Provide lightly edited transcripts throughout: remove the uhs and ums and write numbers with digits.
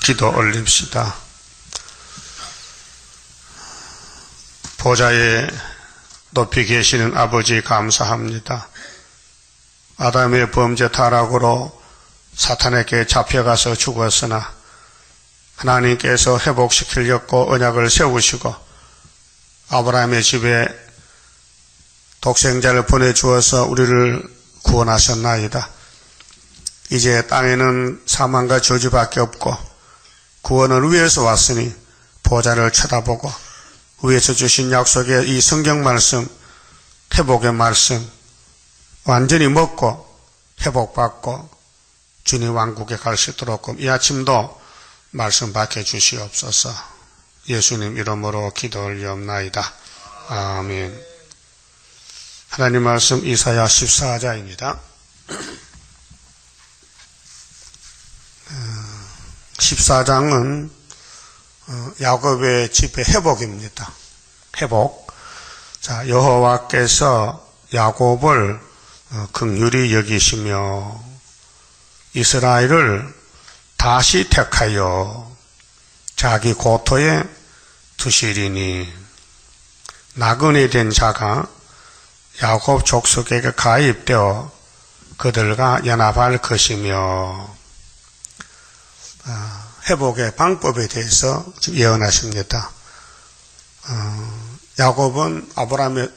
기도 올립시다. 보좌에 높이 계시는 아버지 감사합니다. 아담의 범죄 타락으로 사탄에게 잡혀가서 죽었으나 하나님께서 회복시키려고 언약을 세우시고 아브라함의 집에 독생자를 보내주어서 우리를 구원하셨나이다. 이제 땅에는 사망과 저주밖에 없고 구원은 위에서 왔으니 보좌를 쳐다보고 위에서 주신 약속의 이 성경 말씀, 회복의 말씀 완전히 먹고 회복받고 주님 왕국에 갈 수 있도록 이 아침도 말씀 받게 주시옵소서. 예수님 이름으로 기도 올리옵나이다. 아멘. 하나님 말씀 이사야 14장입니다. 14장은 야곱의 집의 회복입니다. 회복. 자, 여호와께서 야곱을 긍휼히 여기시며 이스라엘을 다시 택하여 자기 고토에 두시리니 나그네 된 자가 야곱 족속에게 가입되어 그들과 연합할 것이며 회복의 방법에 대해서 지금 예언하십니다. 야곱은 아브라함의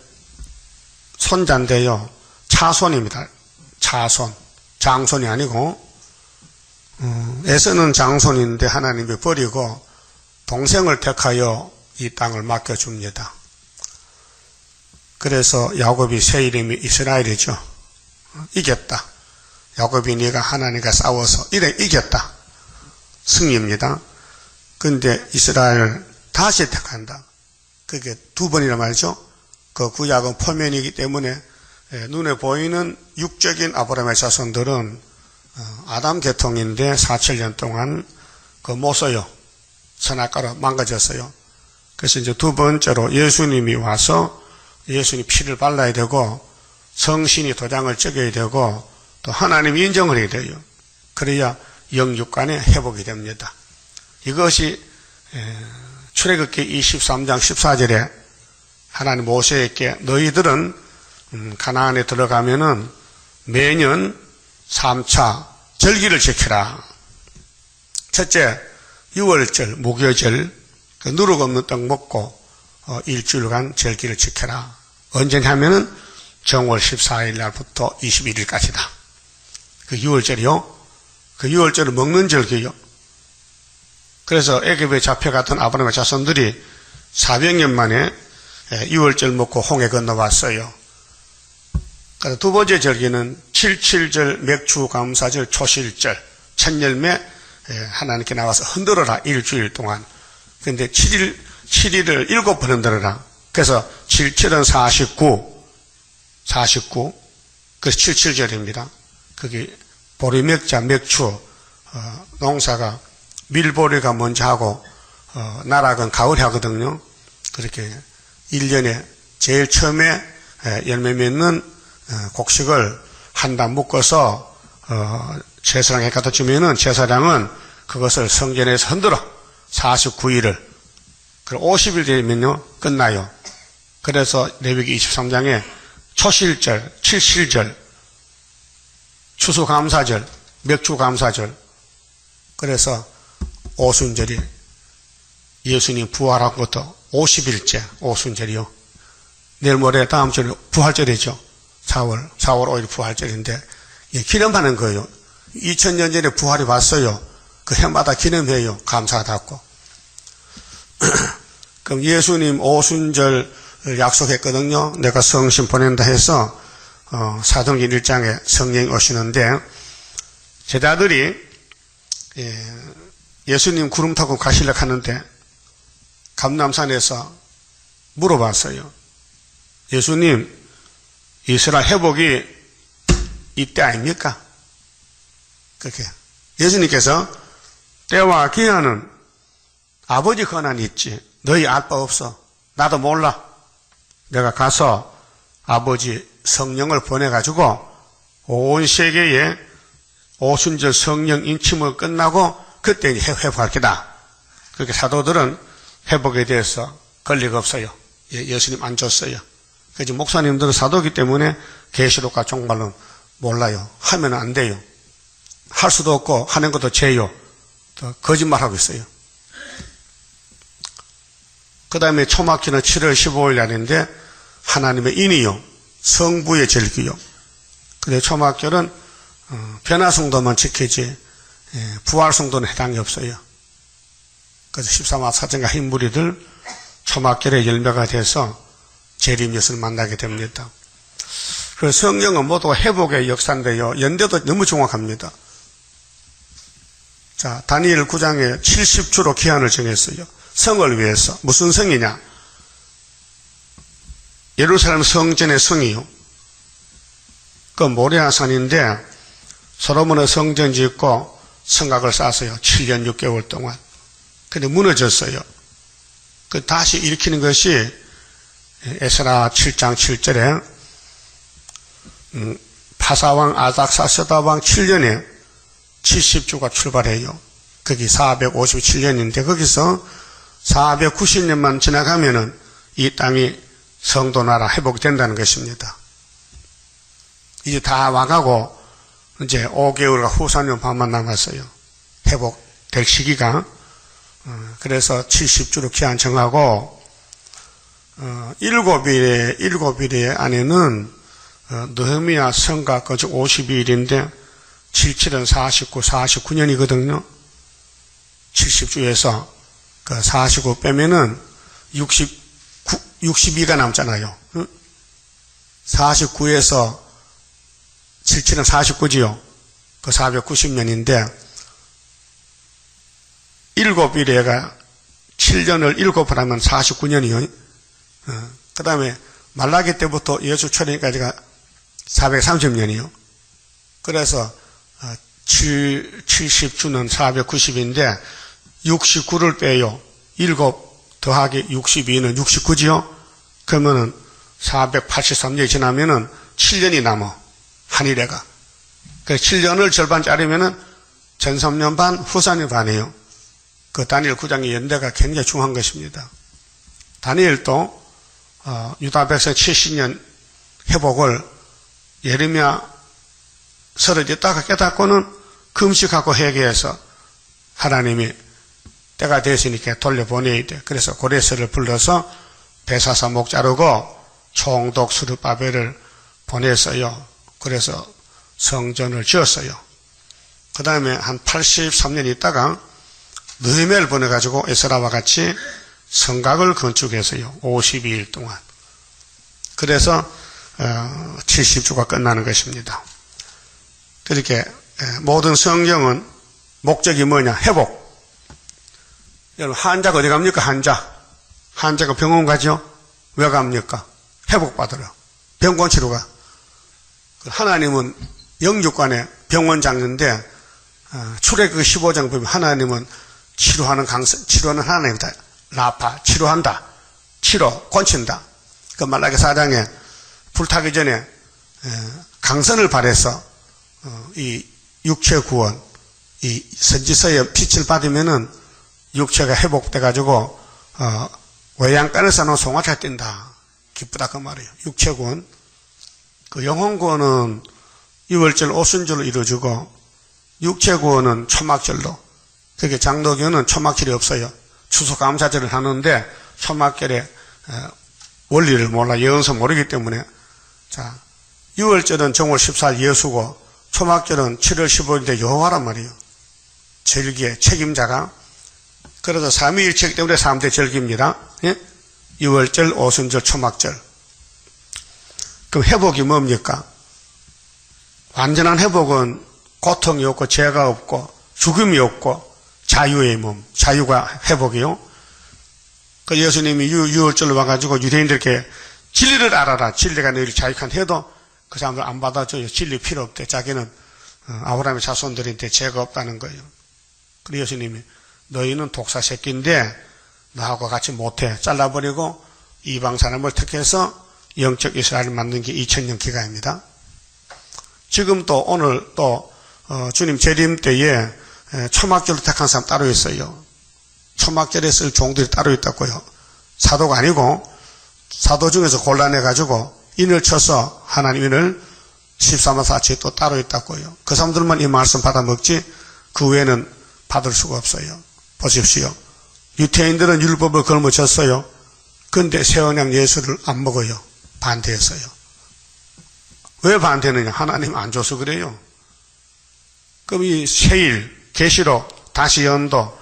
손자인데요. 차손입니다. 차손. 장손이 아니고 에서는 장손인데 하나님이 버리고 동생을 택하여 이 땅을 맡겨줍니다. 그래서 야곱이 새 이름이 이스라엘이죠. 이겼다. 야곱이 네가 하나님과 싸워서 이래 이겼다. 승리입니다. 근데 이스라엘을 다시 택한다. 그게 두 번이라 말이죠. 그 구약은 표면이기 때문에 눈에 보이는 육적인 아브라함의 자손들은 아담 계통인데 4,700년 동안 그 못 써요. 선악과로 망가졌어요. 그래서 이제 두 번째로 예수님이 와서 예수님 피를 발라야 되고 성신이 도장을 찍어야 되고 또 하나님이 인정을 해야 돼요. 그래야 영육간에 회복이 됩니다. 이것이 출애굽기 23장 14절에 하나님 모세에게 너희들은 가나안에 들어가면은 매년 3차 절기를 지켜라. 첫째, 6월절, 무교절, 누룩 없는 떡 먹고 일주일간 절기를 지켜라. 언제냐면은 정월 14일 날부터 21일까지다. 그 6월절이요. 그 6월절을 먹는 절기요. 그래서 애굽에 잡혀갔던 아브라함의 자손들이 400년 만에 6월절 먹고 홍해 건너왔어요. 그래서 두 번째 절기는 77절 맥추감사절 초실절 첫열매 하나님께 나와서 흔들어라 일주일 동안. 그런데 7일을 7번 흔들어라. 그래서 77은 49 그래서 77절입니다. 그게 보리맥자 맥추 농사가 밀보리가 먼저 하고 나락은 가을에 하거든요. 그렇게 1년에 제일 처음에 열매 맺는 곡식을 한 단 묶어서 제사장에 갖다 주면은 제사장은 그것을 성전에서 흔들어 49일을 그리고 50일 되면요 끝나요. 그래서 레위기 23장에 초실절, 칠실절, 추수감사절, 맥주감사절 그래서 오순절이 예수님 부활한 것도 50일째 오순절이요. 내일 모레 다음 주에 부활절이죠. 4월 5일 부활절인데 기념하는 거예요. 2000년 전에 부활이 왔어요. 그 해마다 기념해요. 감사하다고. 그럼 예수님 오순절 약속했거든요. 내가 성신 보낸다 해서 사도행전 1장에 성령이 오시는데 제자들이 예수님 구름 타고 가시려고 하는데 감람산에서 물어봤어요. 예수님 이스라엘 회복이 이때 아닙니까? 그렇게 예수님께서 때와 기한은 아버지 권한이 있지 너희 알 바 없어. 나도 몰라. 내가 가서 아버지 성령을 보내가지고 온 세계에 오순절 성령 인침을 끝나고 그때 이제 회복할 기다. 그렇게 사도들은 회복에 대해서 권리가 없어요. 예수님 안 줬어요. 그래서 목사님들은 사도이기 때문에 계시록과 종말론 몰라요. 하면 안 돼요. 할 수도 없고 하는 것도 죄요. 또 거짓말하고 있어요. 그 다음에 초막기는 7월 15일 날인데 하나님의 인이요, 성부의 절기요. 근데 초막절은 변화성도만 지키지 부활성도는 해당이 없어요. 그래서 13화 사정과 흰무리들 초막절에 열매가 돼서 재림 예수를 만나게 됩니다. 그래서 성경은 모두 회복의 역사인데요. 연대도 너무 정확합니다. 자, 다니엘 9장에 70주로 기한을 정했어요. 성을 위해서. 무슨 성이냐? 예루살렘 성전의 성이요. 그 모리아산인데 솔로몬의 성전 짓고 성곽을 쌓았어요. 7년 6개월 동안. 근데 무너졌어요. 그 다시 일으키는 것이 에스라 7장 7절에 파사왕 아닥사스다왕 7년에 70주가 출발해요. 거기 457년인데 거기서 490년만 지나가면은 이 땅이 성도나라 회복된다는 것입니다. 이제 다 와가고 이제 5개월과 후산년 반만 남았어요. 회복될 시기가. 그래서 70주로 기한 정하고 7일의 안에는 느헤미야 성가 거주 52일인데 77은 49, 49년이거든요. 70주에서 그 49 빼면은 62가 남잖아요. 49에서 77은 49지요. 그 490년인데 7일에가 7년을 7을 하면 49년이요. 그 다음에 말라기 때부터 예수 초림까지가 430년이요. 그래서 70주는 490인데 69를 빼요. 7 더하기 62는 69지요. 그러면은 483년이 지나면은 7년이 남아. 한일애가. 그래서 7년을 절반 자르면은 전 3년 반, 후 3년 반이에요. 그 다니엘 9장의 연대가 굉장히 중요한 것입니다. 다니엘도 유다 백성 70년 회복을 예레미야 쓰러졌다가 깨닫고는 금식하고 회개해서 하나님이 때가 됐으니까 돌려보내야 돼. 그래서 고레스를 불러서 베사사 목 자르고 총독 스룹바벨을 보냈어요. 그래서 성전을 지었어요. 그 다음에 한 83년 있다가 느헤미야를 보내가지고 에스라와 같이 성곽을 건축했어요. 52일 동안. 그래서 70주가 끝나는 것입니다. 그렇게 모든 성경은 목적이 뭐냐? 회복. 여러분 환자가 어디 갑니까? 환자가 병원 가죠? 왜 갑니까? 회복받으러. 병원 치료 가. 하나님은 영육간에 병원 장인데 출애굽 15장 보면 하나님은 치료하는 하나님이다. 라파, 치료한다. 고친다. 그 말라기 4장에 불타기 전에 강선을 발해서 이 육체 구원, 이 선지서에 빛을 받으면은 육체가 회복돼가지고 외양간에서 나온 송아지가 뛴다. 기쁘다 그 말이에요. 육체 구원. 그 영혼 구원은 유월절 오순절로 이루어지고 육체 구원은 초막절로. 그게 장로교는 초막절이 없어요. 추수감사절을 하는데 초막절에 원리를 몰라 예언서 모르기 때문에 자 유월절은 정월 14일 예수고 초막절은 7월 15일인데 여호와란 말이에요. 절기의 책임자가. 그래서 삼위일체이기 때문에 3대 절기입니다. 예? 유월절, 오순절, 초막절. 그럼 회복이 뭡니까? 완전한 회복은 고통이 없고 죄가 없고 죽음이 없고 자유의 몸, 자유가 회복이요. 그 예수님이 유월절로 와가지고 유대인들께 진리를 알아라. 진리가 너희를 자유케 해도 그 사람들 안 받아줘요. 진리 필요 없대. 자기는 아브라함의 자손들인데 죄가 없다는 거예요. 그래서 예수님이 너희는 독사 새끼인데 나하고 같이 못해. 잘라버리고 이방 사람을 택해서 영적 이스라엘을 만든 게 2000년 기가입니다. 지금 또 오늘 또 주님 재림 때에 초막절로 택한 사람 따로 있어요. 초막절에 쓸 종들이 따로 있다고요. 사도가 아니고 사도 중에서 골라내가지고 인을 쳐서 하나님 인을 13마사치 또 따로 있다고요. 그 사람들만 이 말씀 받아 먹지 그 외에는 받을 수가 없어요. 보십시오. 유태인들은 율법을 걸머졌어요. 그런데 새언약 예수를 안 먹어요. 반대했어요. 왜 반대느냐? 하나님 안 줘서 그래요. 그럼 이 세일, 계시록, 다시 연도,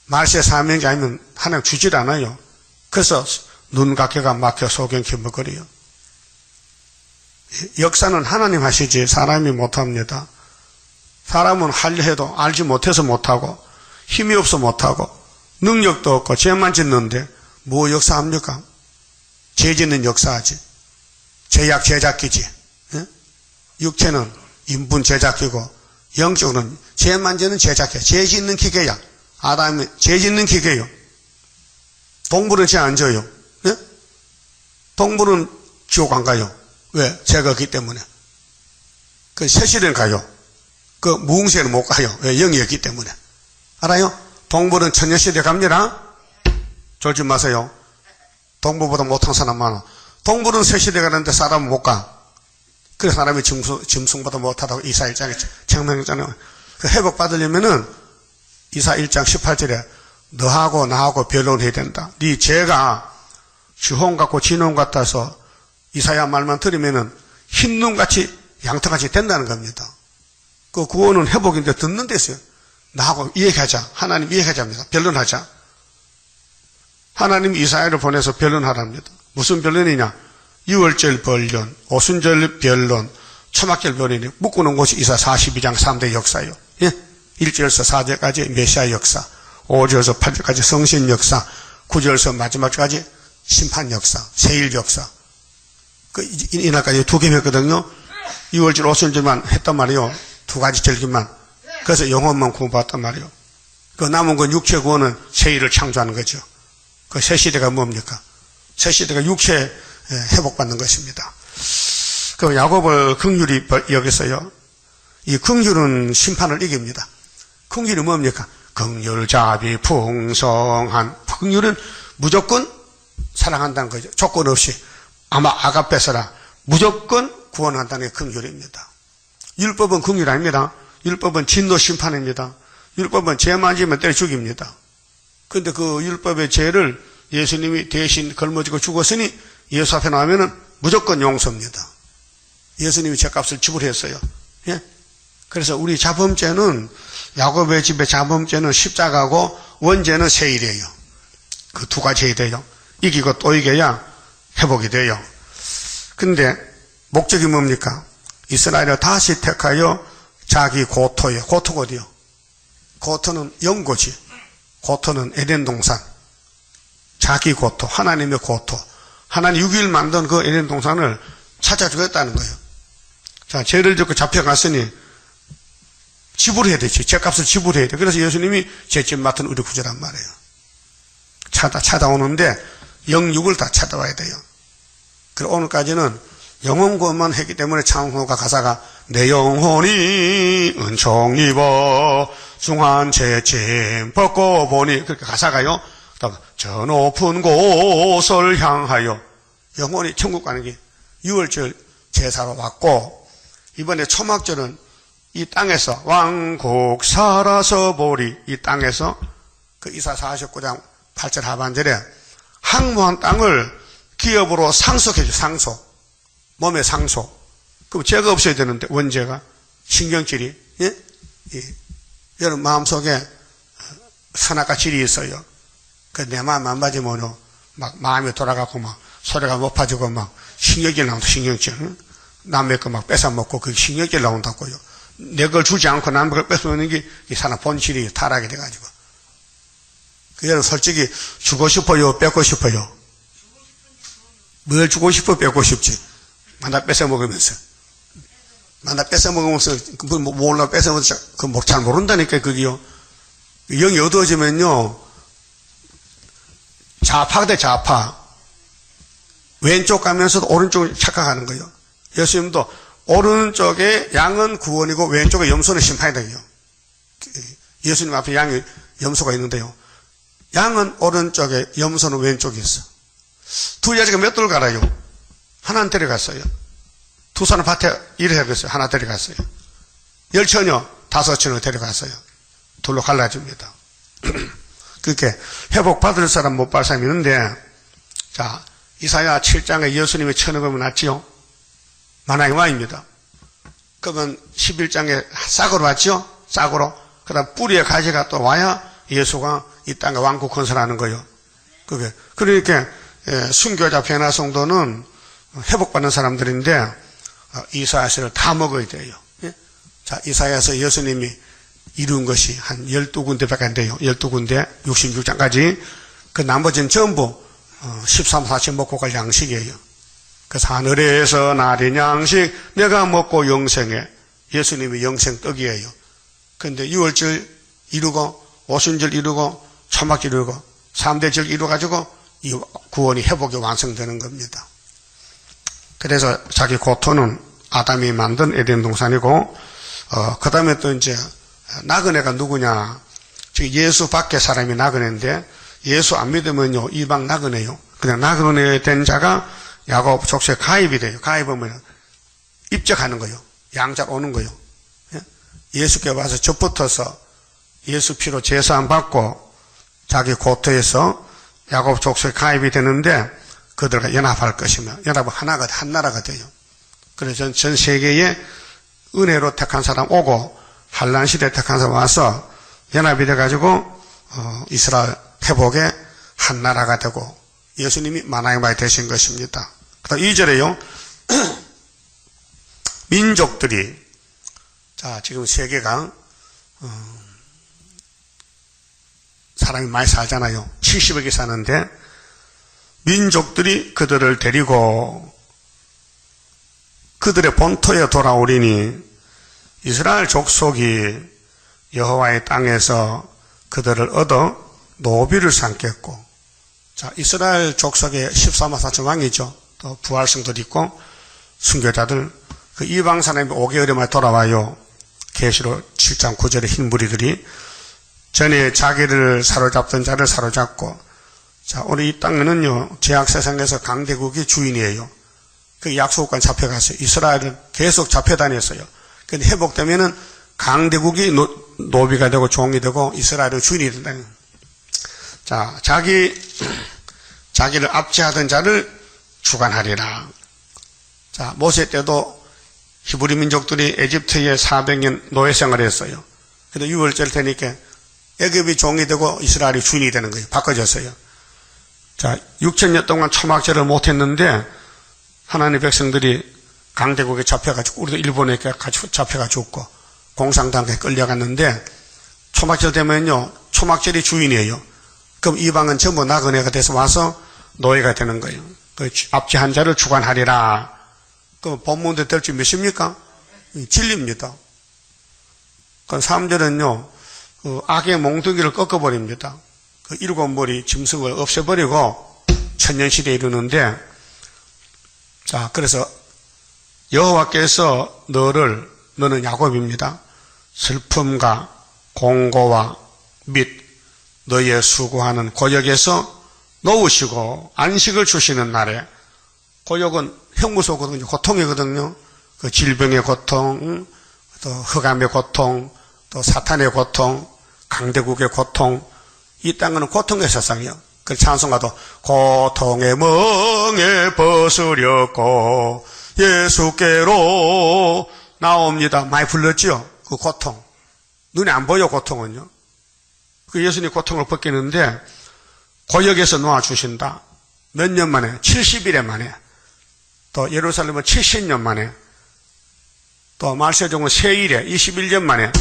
말세 사명이 아니면 하나님 주질 않아요. 그래서 눈각해가 막혀 소경케 먹으래요. 역사는 하나님 하시지 사람이 못합니다. 사람은 하려 해도 알지 못해서 못하고 힘이 없어 못하고 능력도 없고 죄만 짓는데 뭐 역사합니까? 죄 짓는 역사하지. 죄약 제작기지. 육체는 인분 제작기고 영적으로는 죄만 짓는 제작기야. 죄 짓는 기계야. 아담이 죄 짓는 기계요. 동물은 죄 안 져요. 동물은 지옥 안 가요. 왜? 죄가 없기 때문에. 그 세실은 가요. 그 무궁세는 못 가요. 왜? 영이 없기 때문에. 알아요? 동물은 천년시대 갑니다. 졸지 마세요. 동물보다 못한 사람 많아. 동물은 세시대 가는데 사람은 못 가. 그래서 사람이 짐승보다 못하다고 이사 1장에 책명했잖아요. 그 회복받으려면은 이사 1장 18절에 너하고 나하고 변론해야 된다. 네 죄가 주홍 같고 진홍 같아서 이사야 말만 들으면은 흰눈같이 양털같이 된다는 겁니다. 그 구원은 회복인데 듣는 데 있어요. 나하고 이야기하자. 하나님 이야기하자입니다. 변론하자. 하나님 이사야를 보내서 변론하랍니다. 무슨 변론이냐? 유월절 변론, 오순절 변론, 초막절 변론이 묶어놓은 곳이 이사 42장 3대 역사예요. 예? 1절에서 4절까지 메시아 역사, 5절에서 8절까지 성신 역사, 9절에서 마지막까지 심판 역사, 세일 역사. 이날까지 두 개 했거든요. 6월절, 오순절만 했단 말이에요. 두 가지 절기만. 그래서 영혼만 구원받았단 말이에요. 그 남은 건 육체 구원은 세일을 창조하는 거죠. 그 새 시대가 뭡니까? 새 시대가 육체 회복받는 것입니다. 그 야곱을 긍휼히 여기서요. 이 긍휼은 심판을 이깁니다. 긍휼이 뭡니까? 긍휼자비 풍성한. 긍휼은 무조건 사랑한다는 거죠. 조건 없이. 아마 아가페서라 무조건 구원한다는 게 긍휼입니다. 율법은 긍휼 아닙니다. 율법은 진노 심판입니다. 율법은 죄만 지면 때려 죽입니다. 그런데 그 율법의 죄를 예수님이 대신 걸머지고 죽었으니 예수 앞에 나오면은 무조건 용서입니다. 예수님이 죄값을 지불했어요. 예? 그래서 우리 자범죄는 야곱의 집의 자범죄는 십자가고 원죄는 세일이에요. 그 두 가지 해야 돼요. 이기고 또 이겨야 회복이 돼요. 근데 목적이 뭡니까? 이스라엘을 다시 택하여 자기 고토예요. 고토가 어디요? 고토는 영고지. 고토는 에덴 동산. 자기 고토, 하나님의 고토. 하나님 6일 만든 그 에덴 동산을 찾아주겠다는 거예요. 자, 죄를 짓고 잡혀갔으니 지불해야 되지. 죄값을 지불해야 돼. 그래서 예수님이 죄집 맡은 우리 구제란 말이에요. 찾아오는데 영육을 다 찾아와야 돼요. 그리고 오늘까지는 영혼 구원만 했기 때문에 창호가 가사가 내 영혼이 은총 입어 중한 죄짐 벗고 보니 그렇게 가사가요. 저 높은 곳을 향하여 영혼이 천국 가는 게 6월절 제사로 왔고 이번에 초막절은 이 땅에서 왕국 살아서 보리 이 땅에서 그 이사 49장 8절 하반절에 항모한 땅을 기업으로 상속해줘. 상속. 몸의 상속. 그럼 죄가 없어야 되는데 원죄가 신경질이 예? 여러분 마음속에 선악과 질이 있어요. 그 내 마음 안 맞으면 막 마음이 돌아가고 막 소리가 높아지고 막 신경질 나온다. 신경질. 응? 남의 거 막 뺏어먹고 그 신경질 나온다고요. 내 걸 주지 않고 남의 걸 뺏어먹는 게 이 사람 본질이 타락이 돼가지고. 그 여러분 솔직히 주고 싶어요? 뺏고 싶어요? 뭘 주고 싶어? 뺏고 싶지. 만나 뺏어먹으면서. 만나 뺏어먹으면서 몰라 뺏어먹으면서 잘 모른다니까 그게요. 영이 어두워지면요. 좌파가 돼 좌파. 왼쪽 가면서도 오른쪽을 착각하는 거예요. 예수님도 오른쪽에 양은 구원이고 왼쪽에 염소는 심판이 돼요. 예수님 앞에 양이 염소가 있는데요. 양은 오른쪽에, 염소는 왼쪽에 있어. 두 여자가 몇 돌 갈아요? 하나는 데려갔어요. 두 사람 밭에 일을 해봤어요. 하나 데려갔어요. 10처녀, 5처녀 데려갔어요. 둘로 갈라집니다. 그렇게 회복받을 사람 못 받을 사람이 있는데, 자, 이사야 7장에 예수님의 처녀금이 났지요? 마나이와입니다. 그러면 11장에 싹으로 왔죠? 싹으로. 그 다음 뿌리에 가지가 또 와야 예수가 이 땅에 왕국 건설하는 거예요. 그게. 그러니까, 순교자 베나 성도는 회복받는 사람들인데, 이사야서를 다 먹어야 돼요. 자, 이사야서 예수님이 이룬 것이 한 12군데밖에 안 돼요. 12군데, 66장까지. 그 나머지는 전부 13, 14씩 먹고 갈 양식이에요. 그래서 하늘에서 나린 양식 내가 먹고 영생해. 예수님이 영생 떡이에요. 그런데 6월절 이루고 오순절 이루고 초막절 이루고 3대절 이루어가지고 이 구원이 회복이 완성되는 겁니다. 그래서 자기 고토는 아담이 만든 에덴 동산이고 그 다음에 또 이제 나그네가 누구냐? 지금 예수 밖에 사람이 나그네인데 예수 안 믿으면요 이방 나그네요. 그냥 나그네 된 자가 야곱 족속에 가입이 돼요. 가입하면 입적하는 거예요. 양자 오는 거예요. 예수께 와서 접붙어서 예수 피로 제사함 받고 자기 고토에서 야곱 족속에 가입이 되는데 그들과 연합할 것이며 연합은 하나가 한 나라가 돼요. 그래서 전 세계에 은혜로 택한 사람 오고 한란 시대에 택한 사람 와서 연합이 돼가지고 이스라엘 회복의 한 나라가 되고 예수님이 만왕의 되신 것입니다. 그다음 2절에요. 민족들이 자 지금 세계가 사람이 많이 살잖아요. 70억이 사는데 민족들이 그들을 데리고 그들의 본토에 돌아오리니 이스라엘 족속이 여호와의 땅에서 그들을 얻어 노비를 삼겠고 자 이스라엘 족속의 14만 4천 왕이죠. 또 부활성들 있고 순교자들 그 이방 사람이 5개월에 만에 돌아와요. 계시록 7장 9절의 흰 무리들이 전에 자기를 사로잡던 자를 사로잡고 자 오늘 이 땅에는요 제약 세상에서 강대국이 주인이에요. 그 약속관 잡혀갔어요. 이스라엘은 계속 잡혀다녔어요. 근데 회복되면은 강대국이 노비가 되고 종이 되고 이스라엘은 주인이 된다. 자 자기를 압제하던 자를 주관하리라. 자 모세 때도 히브리 민족들이 에집트에 400년 노예 생활을 했어요. 근데 6월절 되니까 애굽이 종이 되고 이스라엘이 주인이 되는 거예요. 바꿔졌어요. 자 6,000년 동안 초막절을 못했는데 하나님의 백성들이 강대국에 잡혀가지고 우리도 일본에 잡혀가 죽고 공산당에 끌려갔는데 초막절 되면요 초막절이 주인이에요. 그럼 이방은 전부 나그네가 돼서 와서 노예가 되는 거예요. 그 압제한 자를 주관하리라. 그 본문대 될 줄 몇입니까? 진리입니다. 그 3절은요 그 악의 몽둥이를 꺾어버립니다. 그 일곱 머리 짐승을 없애버리고 천년시대에 이르는데 자 그래서 여호와께서 너는 야곱입니다. 슬픔과 공고와 및 너의 수고하는 고역에서 놓으시고 안식을 주시는 날에 고역은 형무소거든요. 고통이거든요. 그 질병의 고통, 또 흑암의 고통, 또 사탄의 고통, 강대국의 고통. 이 땅은 고통의 세상이요. 그 찬송가도 고통의 멍에 벗으렸고 예수께로 나옵니다. 많이 불렀지요. 그 고통. 눈에 안 보여 고통은요. 그 예수님 고통을 벗기는데 고역에서 놓아주신다. 몇 년 만에? 70일에 만에. 또 예루살렘은 70년 만에. 또 말세종은 세일에 21년 만에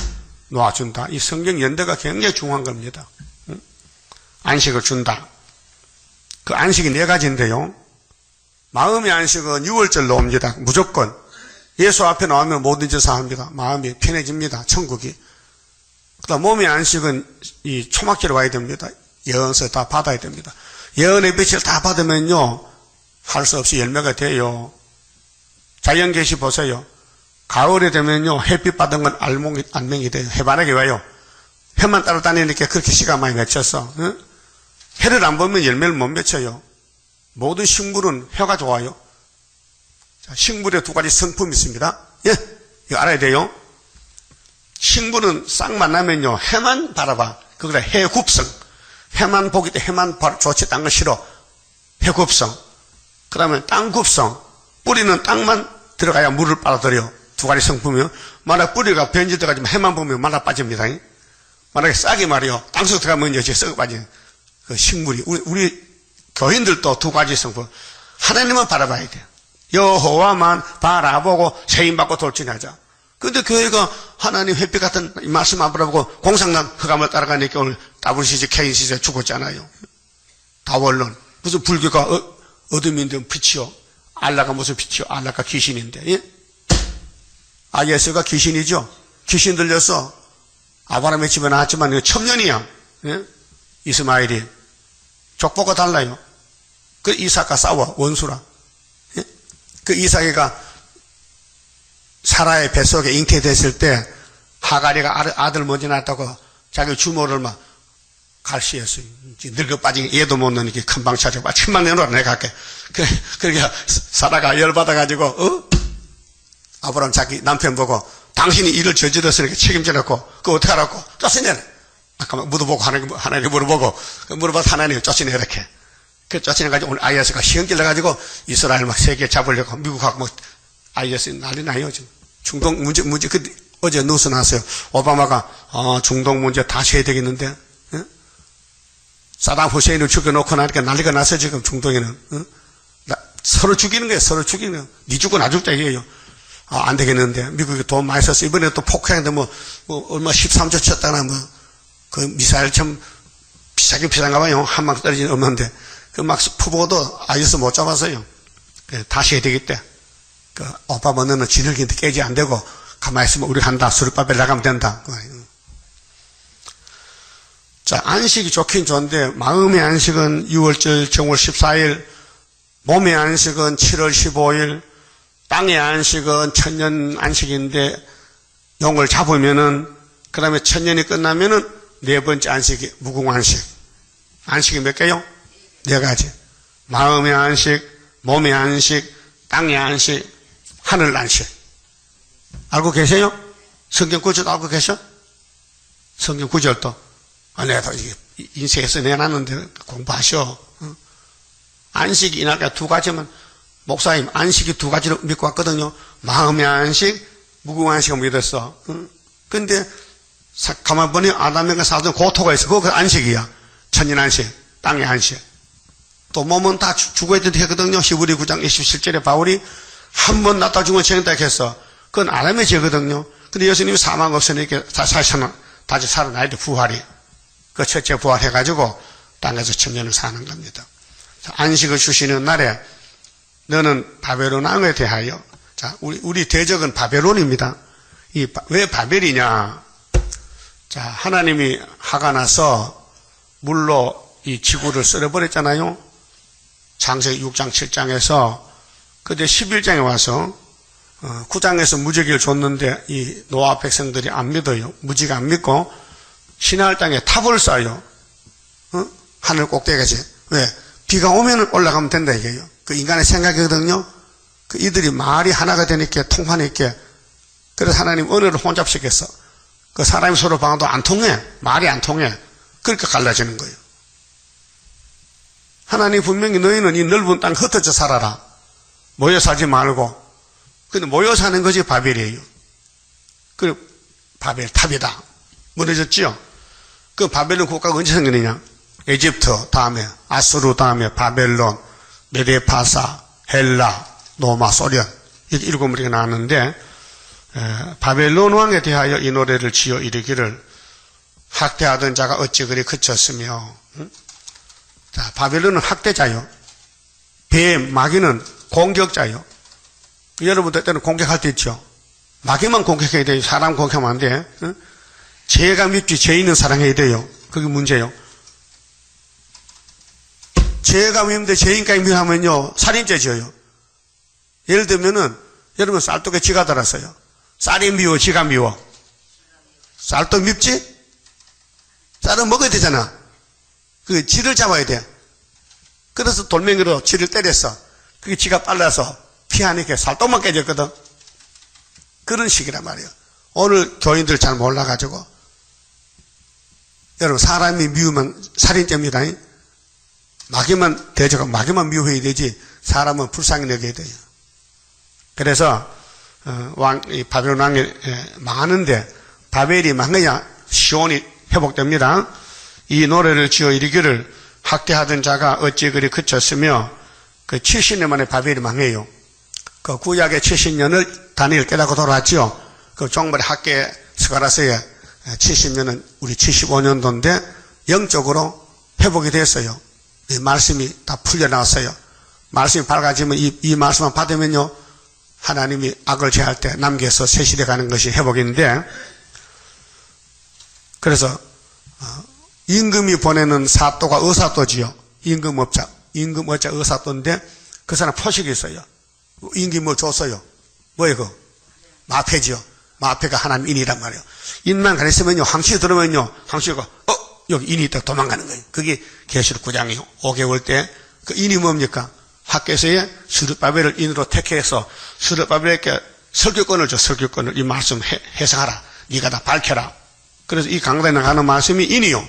놓아준다. 이 성경 연대가 굉장히 중요한 겁니다. 안식을 준다. 그 안식이 4가지인데요. 마음의 안식은 6월절 나옵니다. 무조건. 예수 앞에 나오면 뭐든지 사합니다. 마음이 편해집니다. 천국이. 그다음 몸의 안식은 이 초막절에 와야 됩니다. 예언서 다 받아야 됩니다. 예언의 빛을 다 받으면요. 할 수 없이 열매가 돼요. 자연계시 보세요. 가을에 되면요. 햇빛 받은 건 알맹이 돼요. 해바라기 와요. 해만 따라다니니까 그렇게 시간 많이 맺혔어. 응? 해를 안 보면 열매를 못 맺혀요. 모든 식물은 해가 좋아요. 자, 식물에 두 가지 성품이 있습니다. 예, 이거 알아야 돼요. 식물은 싹 만나면요, 해만 바라봐. 그거다 해굽성. 해만 보기 때 해만 좋지, 딴 거 싫어. 해굽성. 그 다음에 땅굽성. 뿌리는 땅만 들어가야 물을 빨아들여. 두 가지 성품이요. 만약 뿌리가 변질 돼가지고 해만 보면 말라 빠집니다. 만약에 싹이 말이요, 땅속 들어가면 이제 썩어 빠지는 그 식물이. 우리 교인들도 두 가지 성품. 하나님만 바라봐야 돼요. 여호와만 바라보고 세임받고 돌진하자. 근데 교회가 하나님 햇빛 같은 말씀 안 바라보고 공상난 흑암을 따라가니까 오늘 WCG 케인 시대 죽었잖아요. 다원론. 무슨 불교가 어둠인데 빛이요. 알라가 무슨 빛이요. 알라가 귀신인데. 예? 예수가 귀신이죠. 귀신 들려서 아브라함의 집에 나왔지만 이거 첩년이야. 예? 이스마엘이. 족보가 달라요. 그 이삭과 싸워. 원수라. 예? 그 이삭이가 사라의 뱃속에 잉태됐을 때 하가리가 아들 먼저 낳았다고 자기 주모를 막 갈시했어요. 늙어 빠진 얘도 못 넣으니까 금방 찾아봐. 천만 내놓으라 내가 갈게. 그러니까 사라가 열받아가지고 아브라함 자기 남편 보고 당신이 일을 저질렀으니까 책임져놓고 그거 어떡하라고 쫓아내라. 아까 물어보고 하나님 물어보고 물어봐서 하나님 쫓아내 이렇게. 그 쫓아내가지고 오늘 IS가 시험질 내가지고 이스라엘 막 세계 잡으려고 미국하고 뭐 IS 난리 나요 지금. 중동 문제 어제 뉴스 나왔어요. 오바마가 중동 문제 다시 해야 되겠는데. 예? 사담 후세인을 죽여놓고 나니까 난리가 났어요 지금 중동에는. 서로 죽이는 거예요. 서로 죽이는 거예요. 니 죽고 나 죽자 이게요. 안 되겠는데 미국이 돈 많이 썼어. 이번에 또 폭행인데 뭐 얼마 13조 쳤다나 그 미사일 참 비싸긴 비싼가 봐요. 한 방 떨어지는 없는데 그 막 푸보도 IS 못 잡았어요. 다시 해야 되겠대. 그 오바마 너는 진흙인데 깨지 안 되고 가만히 있으면 우리 한다. 수르바벨 나가면 된다. 자, 안식이 좋긴 좋은데 마음의 안식은 6월절 정월 14일, 몸의 안식은 7월 15일, 땅의 안식은 천년 안식인데 용을 잡으면은 그 다음에 천년이 끝나면은 네 번째 안식이 무궁안식. 안식이 몇 개요? 네 가지. 마음의 안식, 몸의 안식, 땅의 안식, 하늘 안식. 알고 계세요? 성경 구절도 알고 계셔? 성경 구절도. 내가 인쇄해서 내놨는데 공부하셔. 안식이 이날까 두 가지만 목사님 안식이 두 가지를 믿고 왔거든요. 마음의 안식, 무궁안식을 믿었어. 근데 가만 보니 아담에게 사던 고토가 있어. 그거 안식이야. 천년 안식, 땅의 안식. 또 몸은 다 죽어야 되거든요. 히브리 9장 27절에 바울이 한 번 낳다 죽으면 죄인다 했어. 그건 아담의 죄거든요. 근데 예수님이 사망 없으니까 다시 살아나야 돼, 부활이. 그 첫째 부활해가지고 땅에서 천년을 사는 겁니다. 자, 안식을 주시는 날에 너는 바벨론 왕에 대하여. 자, 우리 대적은 바벨론입니다. 왜 바벨이냐? 자, 하나님이 화가 나서 물로 이 지구를 썰어버렸잖아요. 창세기 6장 7장에서. 그때 11장에 와서 9장에서 무지개를 줬는데 이 노아 백성들이 안 믿어요. 무지개 안 믿고 시내할 땅에 탑을 쌓아요. 하늘 꼭대기까지. 왜? 비가 오면 올라가면 된다 이게요. 그 인간의 생각이거든요. 그 이들이 말이 하나가 되니까 통하니까. 그래서 하나님 언어를 혼잡시켰어. 그 사람이 서로 방도 안 통해. 말이 안 통해. 그러니까 갈라지는 거예요. 하나님 분명히 너희는 이 넓은 땅 흩어져 살아라. 모여 살지 말고. 근데 모여 사는 것이 바벨이에요. 그 바벨 탑이다. 무너졌지요? 그 바벨론 국가가 언제 생겼느냐? 에집트 다음에 아수르 다음에 바벨론, 메데파사, 헬라, 로마, 소련 이렇게 7무리가 나왔는데 바벨론 왕에 대하여 이 노래를 지어 이르기를 학대하던 자가 어찌 그리 그쳤으며. 자, 바벨론은 학대자요. 마귀는 공격자요. 여러분들 때는 공격할 때 있죠. 마귀만 공격해야 돼요. 사람 공격하면 안 돼. 죄가 밉지 죄인은 사랑해야 돼요. 그게 문제요. 죄가 밉는데 죄인까지 미워하면요 살인죄 지어요. 예를 들면은 여러분 쌀떡에 쥐가 달았어요. 쌀이 미워 지가 미워? 쌀떡 밉지? 쌀은 먹어야 되잖아. 그 쥐를 잡아야 돼. 그래서 돌멩이로 쥐를 때렸어. 그게 쥐가 빨라서 피하니까 살똥만 깨졌거든. 그런 식이란 말이에요. 오늘 교인들 잘 몰라가지고. 여러분, 사람이 미우면 살인죄입니다. 마귀만 대적하고 마귀만 미워해야 되지 사람은 불쌍히 여겨야 돼요. 그래서 이 바벨론 왕이 망하는데 바벨이 망해야 시온이 회복됩니다. 이 노래를 지어 이르기를 학대하던 자가 어찌 그리 그쳤으며 그 70년 만에 바벨이 망해요. 그 구약의 70년을 다니엘 깨닫고 돌아왔죠. 그 종말의 학계 스가랴서에 70년은 우리 75년도인데 영적으로 회복이 됐어요. 이 말씀이 다 풀려나왔어요. 말씀이 밝아지면 이 말씀만 받으면요 하나님이 악을 제할 때 남겨서 새 시대 가는 것이 회복인데, 그래서 임금이 보내는 사또가 의사또지요. 임금업자 의사또인데 그 사람 표식이 있어요. 임금이 뭐 줬어요? 뭐예요? 그 마패지요. 마패가 하나님 인이란 말이에요. 인만 가르치면요 항시 들으면요 항시가 여기 인이 있다 도망가는 거예요. 그게 계시록 9장이 5개월 때 그 인이 뭡니까? 학교에서의 스룹바벨을 인으로 택해서 스룹바벨에게 설교권을 줘. 설교권을 이 말씀 해석하라. 네가 다 밝혀라. 그래서 이 강단에 나가는 말씀이 인이요.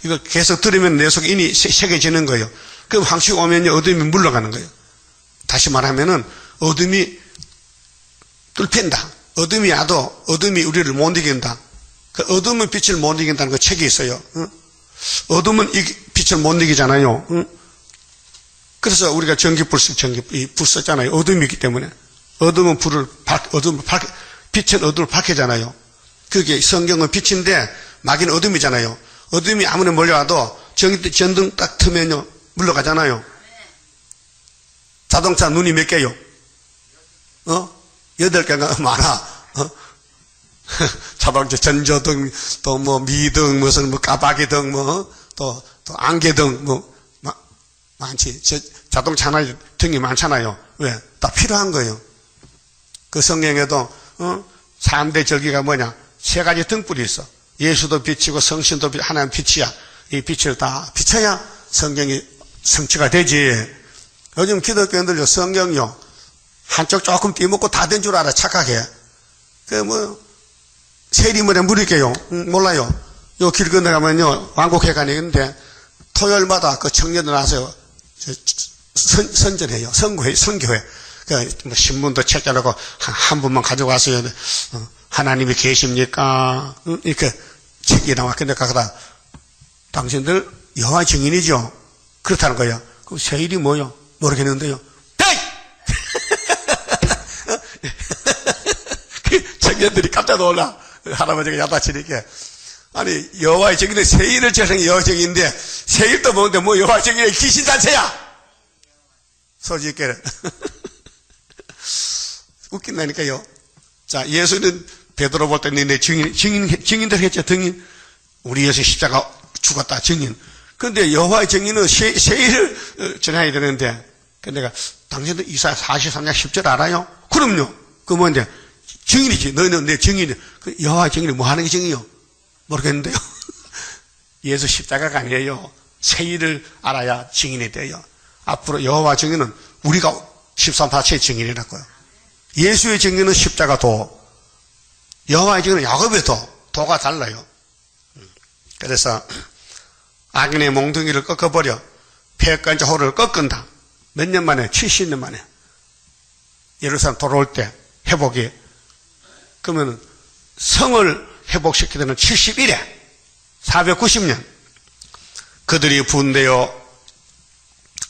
이거 계속 들으면 내 속에 인이 새겨지는 거예요. 그럼 항시가 오면요 어둠이 물러가는 거예요. 다시 말하면은 어둠이 뚫힌다. 어둠이 와도 어둠이 우리를 못 이긴다. 그 어둠은 빛을 못 이긴다는 그 책이 있어요. 응? 어둠은 빛을 못 이기잖아요. 응? 그래서 우리가 전기불 썼잖아요. 어둠이 있기 때문에. 어둠은 빛은 어둠을 밝히잖아요. 그게 성경은 빛인데 마귀는 어둠이잖아요. 어둠이 아무리 몰려와도 전등 딱 트면요 물러가잖아요. 자동차 눈이 몇 개요? 8개가 많아. 자동차 전조등, 또 뭐 미등, 무슨 뭐 까마귀등, 또 안개등, 많지. 자동차 하나에 등이 많잖아요. 왜? 다 필요한 거예요. 그 성경에도, 3대 절기가 뭐냐? 3가지 등불이 있어. 예수도 빛이고 성신도 빛, 하나님 빛이야. 이 빛을 다 비춰야 성경이 성취가 되지. 요즘 기독교인들요, 성경요, 한쪽 조금 띄먹고 다 된 줄 알아, 착하게. 세리머리에 물을게요. 몰라요. 요 길 건너가면요, 왕국회관이 있는데, 토요일마다 그 청년들 나서 선전해요. 선교회. 신문도 책자라고 한 분만 가져가세요. 하나님이 계십니까? 이렇게 책이 나와. 근데 가다 당신들 여호와 증인이죠? 그렇다는 거예요. 그럼 세일이 뭐요? 모르겠는데요. 청년들이 깜짝 놀라. 할아버지가 야단치니까. 아니, 여호와의 증인은 세일을 제정이 여호와의 증인인데, 세일도 먹는데 뭐 여호와의 증인이 귀신잔치야! 솔직히. 웃긴다니까요. 자, 예수는 베드로 볼 때 내 증인들 했죠, 증인. 우리 예수 십자가 죽었다, 증인. 근데 여호와의 증인은 세일을 전해야 되는데, 근데 내가, 당신들 이사야 43장 10절 알아요? 그럼요. 그 뭔데? 증인이지. 너희는 내 증인이. 그 여호와의 증인이 뭐 하는 게 증인이요? 모르겠는데요. 예수 십자가가 아니에요. 세일을 알아야 증인이 돼요. 앞으로 여호와 증인은 우리가 13파체의 증인이라고요. 예수의 증인은 십자가 도, 여호와의 증인은 야곱의 도가 달라요. 그래서 악인의 몽둥이를 꺾어버려 패권자 호를 꺾은다. 몇 년 만에? 70년 만에. 예루살렘 돌아올 때 회복이. 그러면 성을 회복시키게 되는 71에 490년 그들이 분대어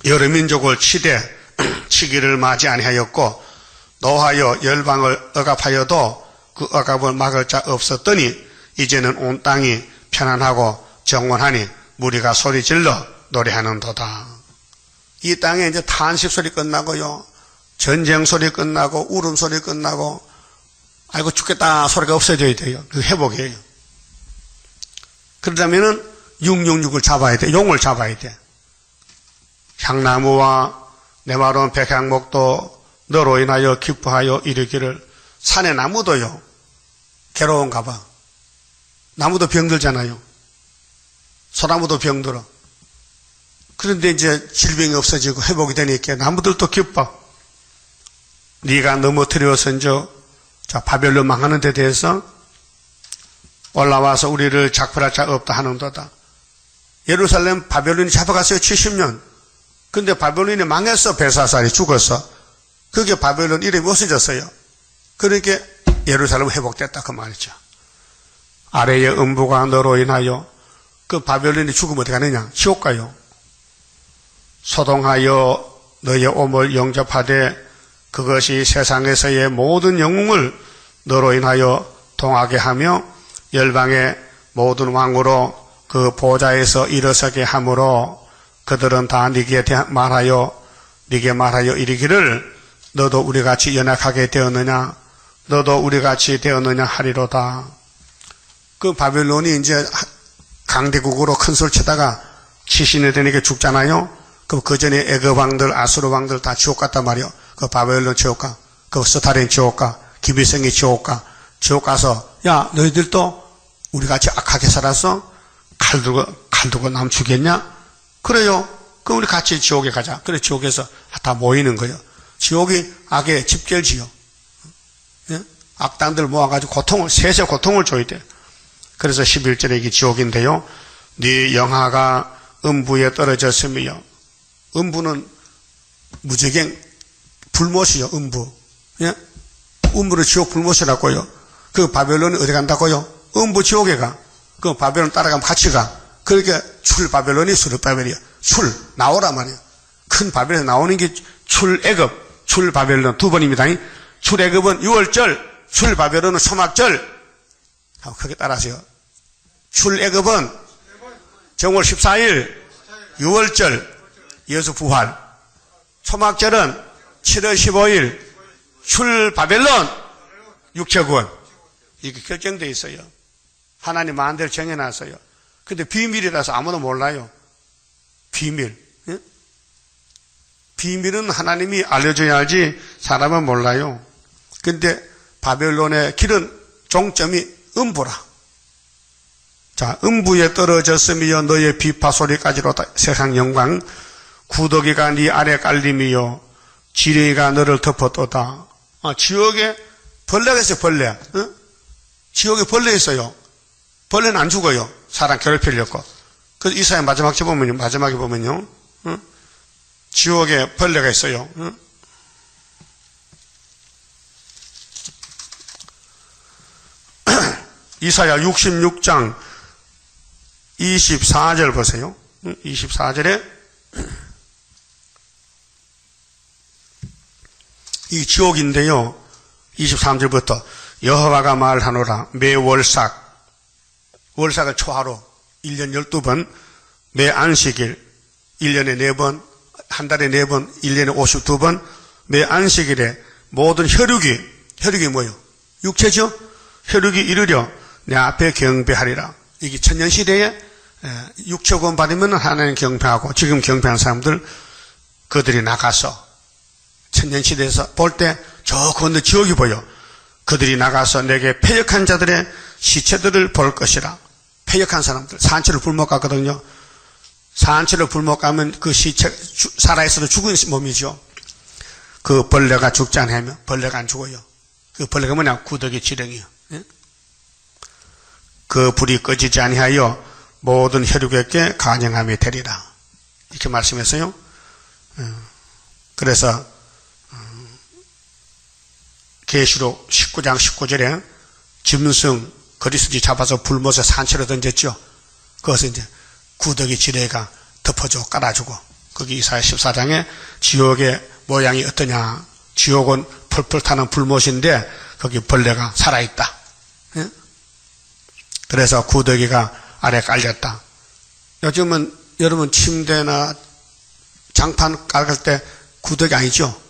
여러 민족을 치기를 맞이 아니하였고 노하여 열방을 억압하여도 그 억압을 막을 자 없었더니 이제는 온 땅이 편안하고 정원하니 무리가 소리질러 노래하는도다. 이 땅에 이제 탄식 소리 끝나고요, 전쟁 소리 끝나고 울음 소리 끝나고 아이고 죽겠다 소리가 없어져야 돼요. 그 회복이에요. 그러려면은 666을 잡아야 돼. 용을 잡아야 돼. 향나무와 내 마른 백향목도 너로 인하여 기뻐하여 이르기를. 산의 나무도요 괴로운가 봐. 나무도 병들잖아요. 소나무도 병들어. 그런데 이제 질병이 없어지고 회복이 되니까 나무들도 기뻐. 네가 넘어뜨려서 이제 바벨론 망하는 데 대해서 올라와서 우리를 작별할 자 없다 하는도다. 예루살렘 바벨론이 잡아갔어요. 70년. 근데 바벨론이 망했어. 벨사살이 죽었어. 그게 바벨론 이름이 없어졌어요. 그러니까 예루살렘 회복됐다 그 말이죠. 아래의 음부가 너로 인하여 그 바벨론이 죽으면 어떻게 하느냐? 지옥 가요. 소동하여 너의 오물 영접하되 그것이 세상에서의 모든 영웅을 너로 인하여 동하게 하며 열방의 모든 왕으로 그 보좌에서 일어서게 하므로 그들은 다 네게 말하여 이르기를 너도 우리같이 연약하게 되었느냐 너도 우리같이 되었느냐 하리로다. 그 바벨론이 이제 강대국으로 큰 소리 치다가 70년 되니까 죽잖아요. 그럼 그 전에 애굽 왕들, 아수르 왕들 다 지옥 갔단 말이요. 그 바벨론 지옥 가, 그 스타린 지옥 가, 기비생이 지옥 가. 지옥 가서 야 너희들도 우리같이 악하게 살았어? 칼 두고 남 죽겠냐? 그래요. 그럼 우리 같이 지옥에 가자. 그래 지옥에서 다 모이는 거예요. 지옥이 악의 집결지요. 예? 악당들 모아가지고 세세 고통을 줘야 돼. 그래서 11절에 이게 지옥인데요. 네 영하가 음부에 떨어졌으며, 음부는 무지개 불못이요. 음부. 예? 음부를 지옥 불못이라고요. 그 바벨론이 어디 간다고요? 음부 지옥에 가. 그 바벨론 따라가면 같이 가. 그러니까 출 바벨론이 수르바벨이야. 출 나오라 말이야. 큰 바벨론에서 나오는 게 출애굽, 출바벨론 두 번입니다. 출애굽은 6월절, 출바벨론은 초막절. 크게 따라하세요. 출애굽은 정월 14일 6월절 예수 부활, 초막절은 7월 15일 출바벨론 육체구원. 이게 결정되어 있어요. 하나님 마음대로 정해놨어요. 근데 비밀이라서 아무도 몰라요. 비밀. 예? 비밀은 하나님이 알려줘야 알지 사람은 몰라요. 근데 바벨론의 길은 종점이 음부라. 자, 음부에 떨어졌으며 너의 비파 소리까지로다. 세상 영광. 구더기가 네 아래 깔림이요 지뢰가 너를 덮었도다. 지옥에 벌레가 있어요. 벌레. 어? 지옥에 벌레 있어요. 벌레는 안 죽어요. 사람 괴롭히려고. 그래서 이사야 마지막에 보면요. 어? 지옥에 벌레가 있어요. 어? 이사야 66장 24절 보세요. 24절에 이 지옥인데요. 23절부터 여호와가 말하노라. 매 월삭을 초하루 1년 12번, 매 안식일 1년에 4번, 한 달에 4번, 1년에 52번, 매 안식일에 모든 혈육이 뭐예요? 육체죠? 혈육이 이르려 내 앞에 경배하리라. 이게 천년시대에 육체구원 받으면 하나님 경배하고, 지금 경배하는 사람들 그들이 나가서 천년시대에서 볼 때 저 건너 지옥이 보여. 그들이 나가서 내게 패역한 자들의 시체들을 볼 것이라. 패역한 사람들, 산채를 불못 갔거든요. 산채를 불못 가면 그 시체, 살아있어도 죽은 몸이죠. 그 벌레가 죽지 않으면 벌레가 안 죽어요. 그 벌레가 뭐냐? 구더기 지렁이요. 예? 그 불이 꺼지지 아니하여 모든 혈육에게 간영함이 되리라. 이렇게 말씀했어요. 그래서 계시록 19장 19절에 짐승 거리수지 잡아서 불못에 산채로 던졌죠. 그것을 이제 구더기 지뢰가 덮어주고 깔아주고, 거기 이사야 14장에 지옥의 모양이 어떠냐. 지옥은 펄펄 타는 불못인데 거기 벌레가 살아있다. 예? 그래서 구더기가 아래 깔렸다. 요즘은 여러분 침대나 장판 깔을 때 구더기 아니죠?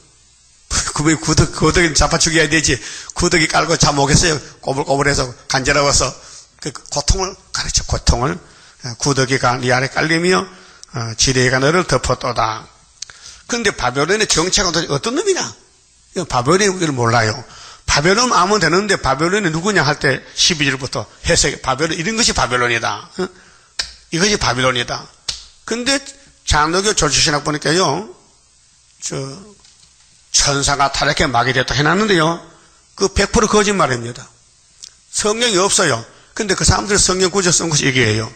구더기 잡아 죽여야 되지. 구더기 깔고 잠 오겠어요? 꼬불꼬불해서 간지러워서. 그 고통을 가르쳐, 고통을. 구더기가 네 아래 깔리며 지뢰가 너를 덮었도다. 그런데 바벨론의 정체가 어떤 놈이냐? 바벨론이 우리를 몰라요. 바벨론 아면 되는데 바벨론이 누구냐 할 때 12절부터 해석이 바벨론, 이런 것이 바벨론이다. 이것이 바빌론이다. 근데 장로교 조지신학 보니까요, 천사가 타락해 마귀 됐다 해놨는데요, 그 100% 거짓말입니다. 성경이 없어요. 근데 그 사람들이 성경 구절 쓴 것이 이게예요.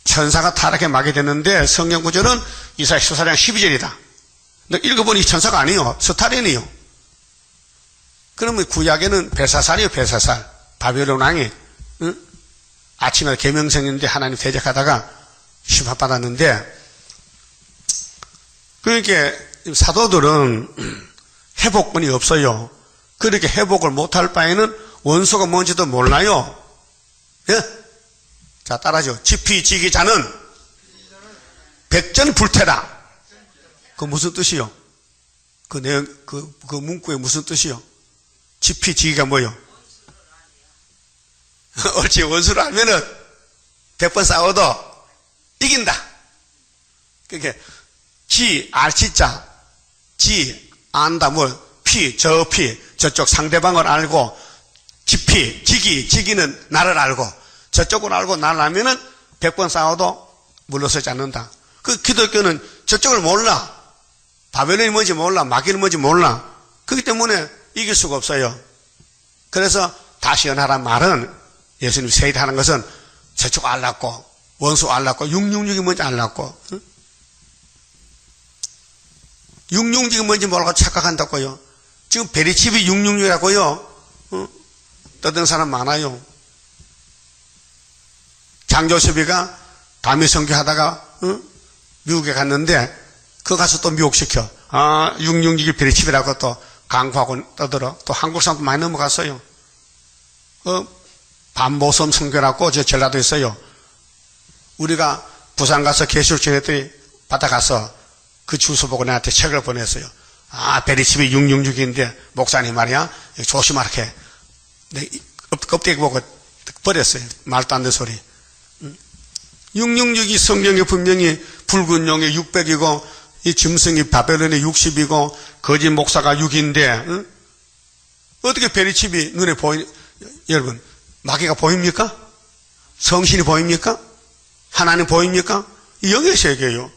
천사가 타락해 마귀 됐는데 성경 구절은 이사야 14장 12절이다. 근데 읽어보니 천사가 아니요, 스타린이요. 그러면 구약에는 벨사살이요, 벨사살. 바벨론 왕이, 응? 아침에 계명성인데 하나님 대적하다가 심판받았는데, 그러니까 사도들은 회복권이 없어요. 그렇게 회복을 못할 바에는 원수가 뭔지도 몰라요. 예? 자, 따라하죠. 지피지기자는 백전불태다. 그 무슨 뜻이요? 그 내용, 그 문구에 무슨 뜻이요? 지피지기가 뭐요? 옳지. 원수를 알면은 100번 싸워도 이긴다. 그러니까 알치자, 안다, 저쪽 상대방을 알고, 지기는 나를 알고, 저쪽을 알고 나를 알면은 100번 싸워도 물러서지 않는다. 그 기독교는 저쪽을 몰라. 바벨론이 뭔지 몰라. 마귀는 뭔지 몰라. 그렇기 때문에 이길 수가 없어요. 그래서 다시 연하란 말은 예수님이 세일하는 것은 저쪽 알랐고, 원수 알랐고, 666이 뭔지 알랐고, 응? 666이 뭔지 모르고 착각한다고요. 지금 베리칩이 666이라고요. 떠드는 사람 많아요. 장조섭이가 담임 선교하다가 미국에 갔는데 그 가서 또 미혹시켜. 666이 베리칩이라고 또 강구하고 떠들어. 또 한국 사람도 많이 넘어갔어요. 반보섬 선교라고 저 전라도에 있어요. 우리가 부산 가서 개수를 지냈더니 받아가서 그 주소 보고 나한테 책을 보냈어요. 베리칩이 666인데 목사님 말이야 조심하게. 껍데기 보고 버렸어요. 말도 안 되는 소리. 666이 성경에 분명히 붉은 용이 600이고 이 짐승이 바벨론이 60이고 거짓 목사가 6인데 어떻게 베리칩이 눈에 여러분 마귀가 보입니까? 성신이 보입니까? 하나님 보입니까? 이 영의 세계예요.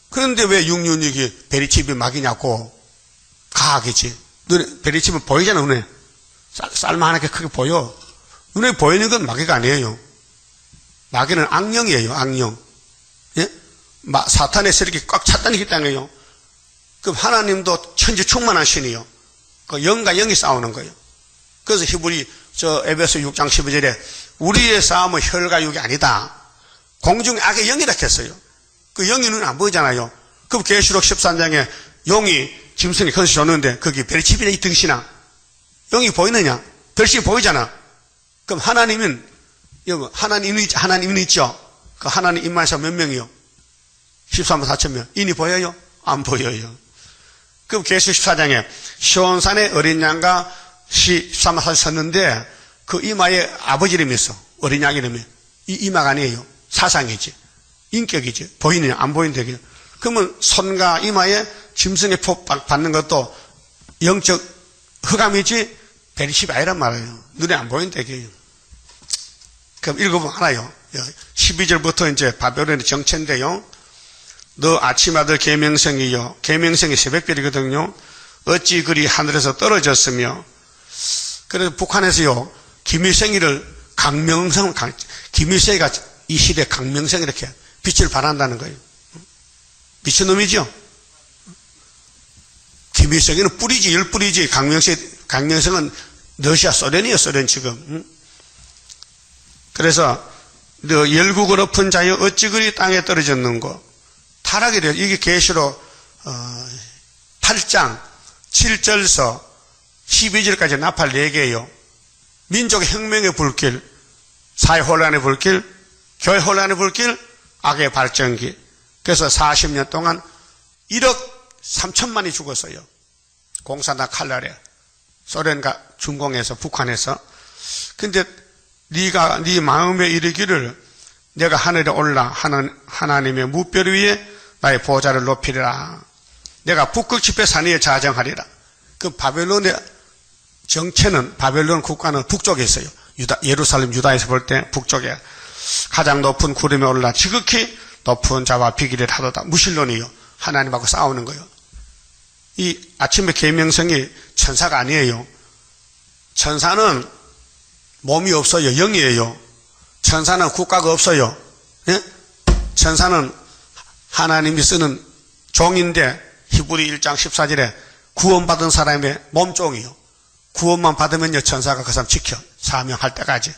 그런데 왜 666이 베리칩이 마귀냐고. 과학이지. 눈에 베리칩은 보이잖아. 눈에 쌀만 하나게 크게 보여. 눈에 보이는 건 마귀가 아니에요. 마귀는 악령이에요. 악령. 예? 사탄의 세력이 꽉 찼다는 게 땅이에요. 그럼 하나님도 천지 충만한 신이요. 그 영과 영이 싸우는 거예요. 그래서 히브리 에베소 6장 12절에 우리의 싸움은 혈과 육이 아니다. 공중의 악의 영이라 했어요. 그 영이 눈에 안 보이잖아요. 그럼 계시록 13장에 용이 짐승이 건수 줬는데 거기 벨칩이나 이 등신아 영이 보이느냐? 벨칩이 보이잖아. 그럼 하나님은 하나님은 있죠. 그 하나님 임만사 몇 명이요? 13만 4천 명. 인이 보여요? 안 보여요. 그럼 계시록 14장에 시온산의 어린 양과 13만 4천 섰는데 그 이마에 아버지 이름이 있어. 어린 양 이름이. 이 이마가 아니에요. 사상이지. 인격이지. 보이느냐? 안 보이는데. 그러면 손과 이마에 짐승의 폭 받는 것도 영적 흑암이지 베리칩이 아니란 말이에요. 눈에 안 보이는데. 그럼 읽어보면 알아요. 12절부터 이제 바벨론의 정체인데요. 너 아침 아들 계명성이요. 계명성이 새벽별이거든요. 어찌 그리 하늘에서 떨어졌으며. 그래서 북한에서요. 김일성이를 김일성이가 이 시대에 강명성 이렇게 빛을 발한다는 거예요. 미친놈이죠? 김일성이는 뿌리지, 열 뿌리지. 강명성은 러시아 소련이에요, 소련 지금. 그래서 너 열국을 엎은 자여 어찌 그리 땅에 떨어졌는고. 타락이 돼요. 이게 계시록 8장 7절서 12절까지 나팔 4개예요. 민족의 혁명의 불길, 사회 혼란의 불길, 교회 혼란의 불길, 악의 발전기. 그래서 40년 동안 1억 3천만이 죽었어요. 공산당 칼날에. 소련과 중공에서, 북한에서. 근데 네 마음에 이르기를 내가 하늘에 올라 하나님의 무별 위에 나의 보좌를 높이리라. 내가 북극 지폐 산 위에 자정하리라. 그 바벨론의 정체는, 바벨론 국가는 북쪽에 있어요. 예루살렘 유다에서 볼 때 북쪽에. 가장 높은 구름에 올라 지극히 높은 자와 비기를 하도다. 무신론이요. 하나님하고 싸우는 거예요. 이 아침의 계명성이 천사가 아니에요. 천사는 몸이 없어요. 영이에요. 천사는 국가가 없어요. 예? 천사는 하나님이 쓰는 종인데 히브리 1장 14절에 구원받은 사람의 몸종이요. 구원만 받으면요 천사가 그 사람 지켜 사명할 때까지.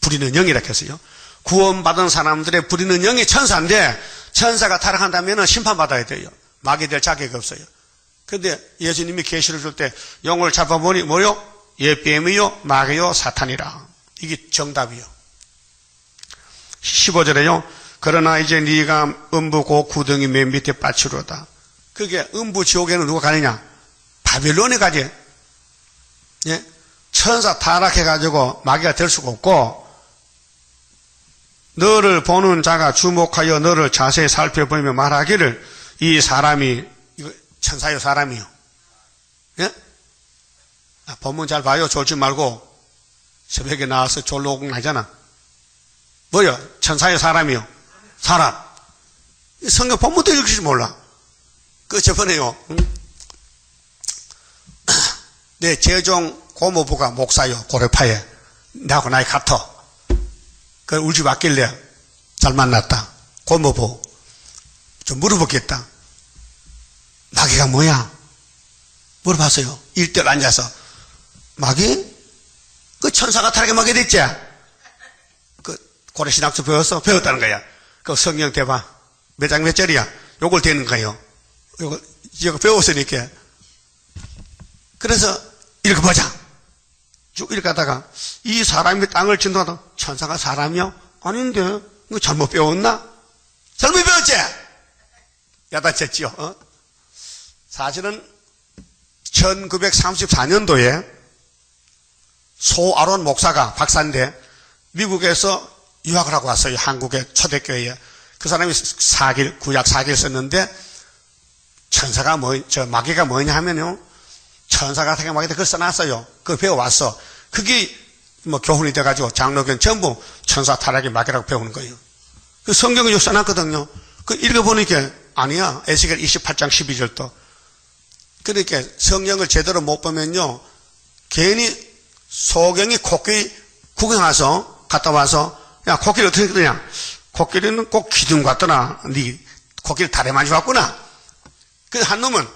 부리는 영이라고 했어요. 구원받은 사람들의 부리는 영이 천사인데 천사가 타락한다면 심판받아야 돼요. 마귀 될 자격이 없어요. 그런데 예수님이 계시를 줄 때 영을 잡아보니 뭐요? 뱀이요 마귀요 사탄이라. 이게 정답이요. 15절에요. 그러나 이제 네가 음부 고 구덩이 맨 밑에 빠치로다. 그게 음부 지옥에는 누가 가느냐? 바빌론이 가지. 예? 천사 타락해가지고 마귀가 될 수가 없고, 너를 보는 자가 주목하여 너를 자세히 살펴보며 말하기를 이 사람이, 이거 천사요 사람이요. 예? 본문 잘 봐요. 졸지 말고 새벽에 나와서 졸로 오고 나잖아. 뭐요? 천사요 사람이요. 사람. 성경 본문도 읽을지 몰라. 그 저번에요. 내 재종 고모부가 목사요. 고려파에. 나하고 나이 같아. 그 울지 왔길래 잘 만났다. 고모부. 좀 물어보겠다. 마귀가 뭐야? 물어봤어요. 일대를 앉아서. 마귀? 그 천사가 타락에 마귀 됐지? 그 고려신학서 배웠다는 거야. 그 성경 대봐. 몇 장 몇 절이야? 요걸 되는 거예요. 이거 배웠으니까. 그래서 읽어보자. 쭉 읽다가 이 사람이 땅을 진동하다. 천사가 사람이요? 아닌데 이거 잘못 배웠나? 잘못 배웠지? 야단쳤지요. 사실은 1934년도에 소아론 목사가 박사인데 미국에서 유학을 하고 왔어요. 한국의 초대교회에. 그 사람이 구약 4길 썼는데 천사가 마귀가 뭐냐 하면요. 천사가 타게 마귀가 그걸 써놨어요. 그걸 배워왔어. 그게 교훈이 돼가지고 장로교는 전부 천사 타락의 마귀라고 배우는 거예요. 그 성경을 써놨거든요. 그 읽어보니까 아니야. 에스겔 28장 12절도. 그러니까 성경을 제대로 못 보면요. 괜히 소경이 코끼리 구경 와서 갔다 와서 야 코끼리 어떻게 그러냐. 코끼리는 꼭 기둥 같더나. 네 코끼리 다리 많이 왔구나. 그래서 한 놈은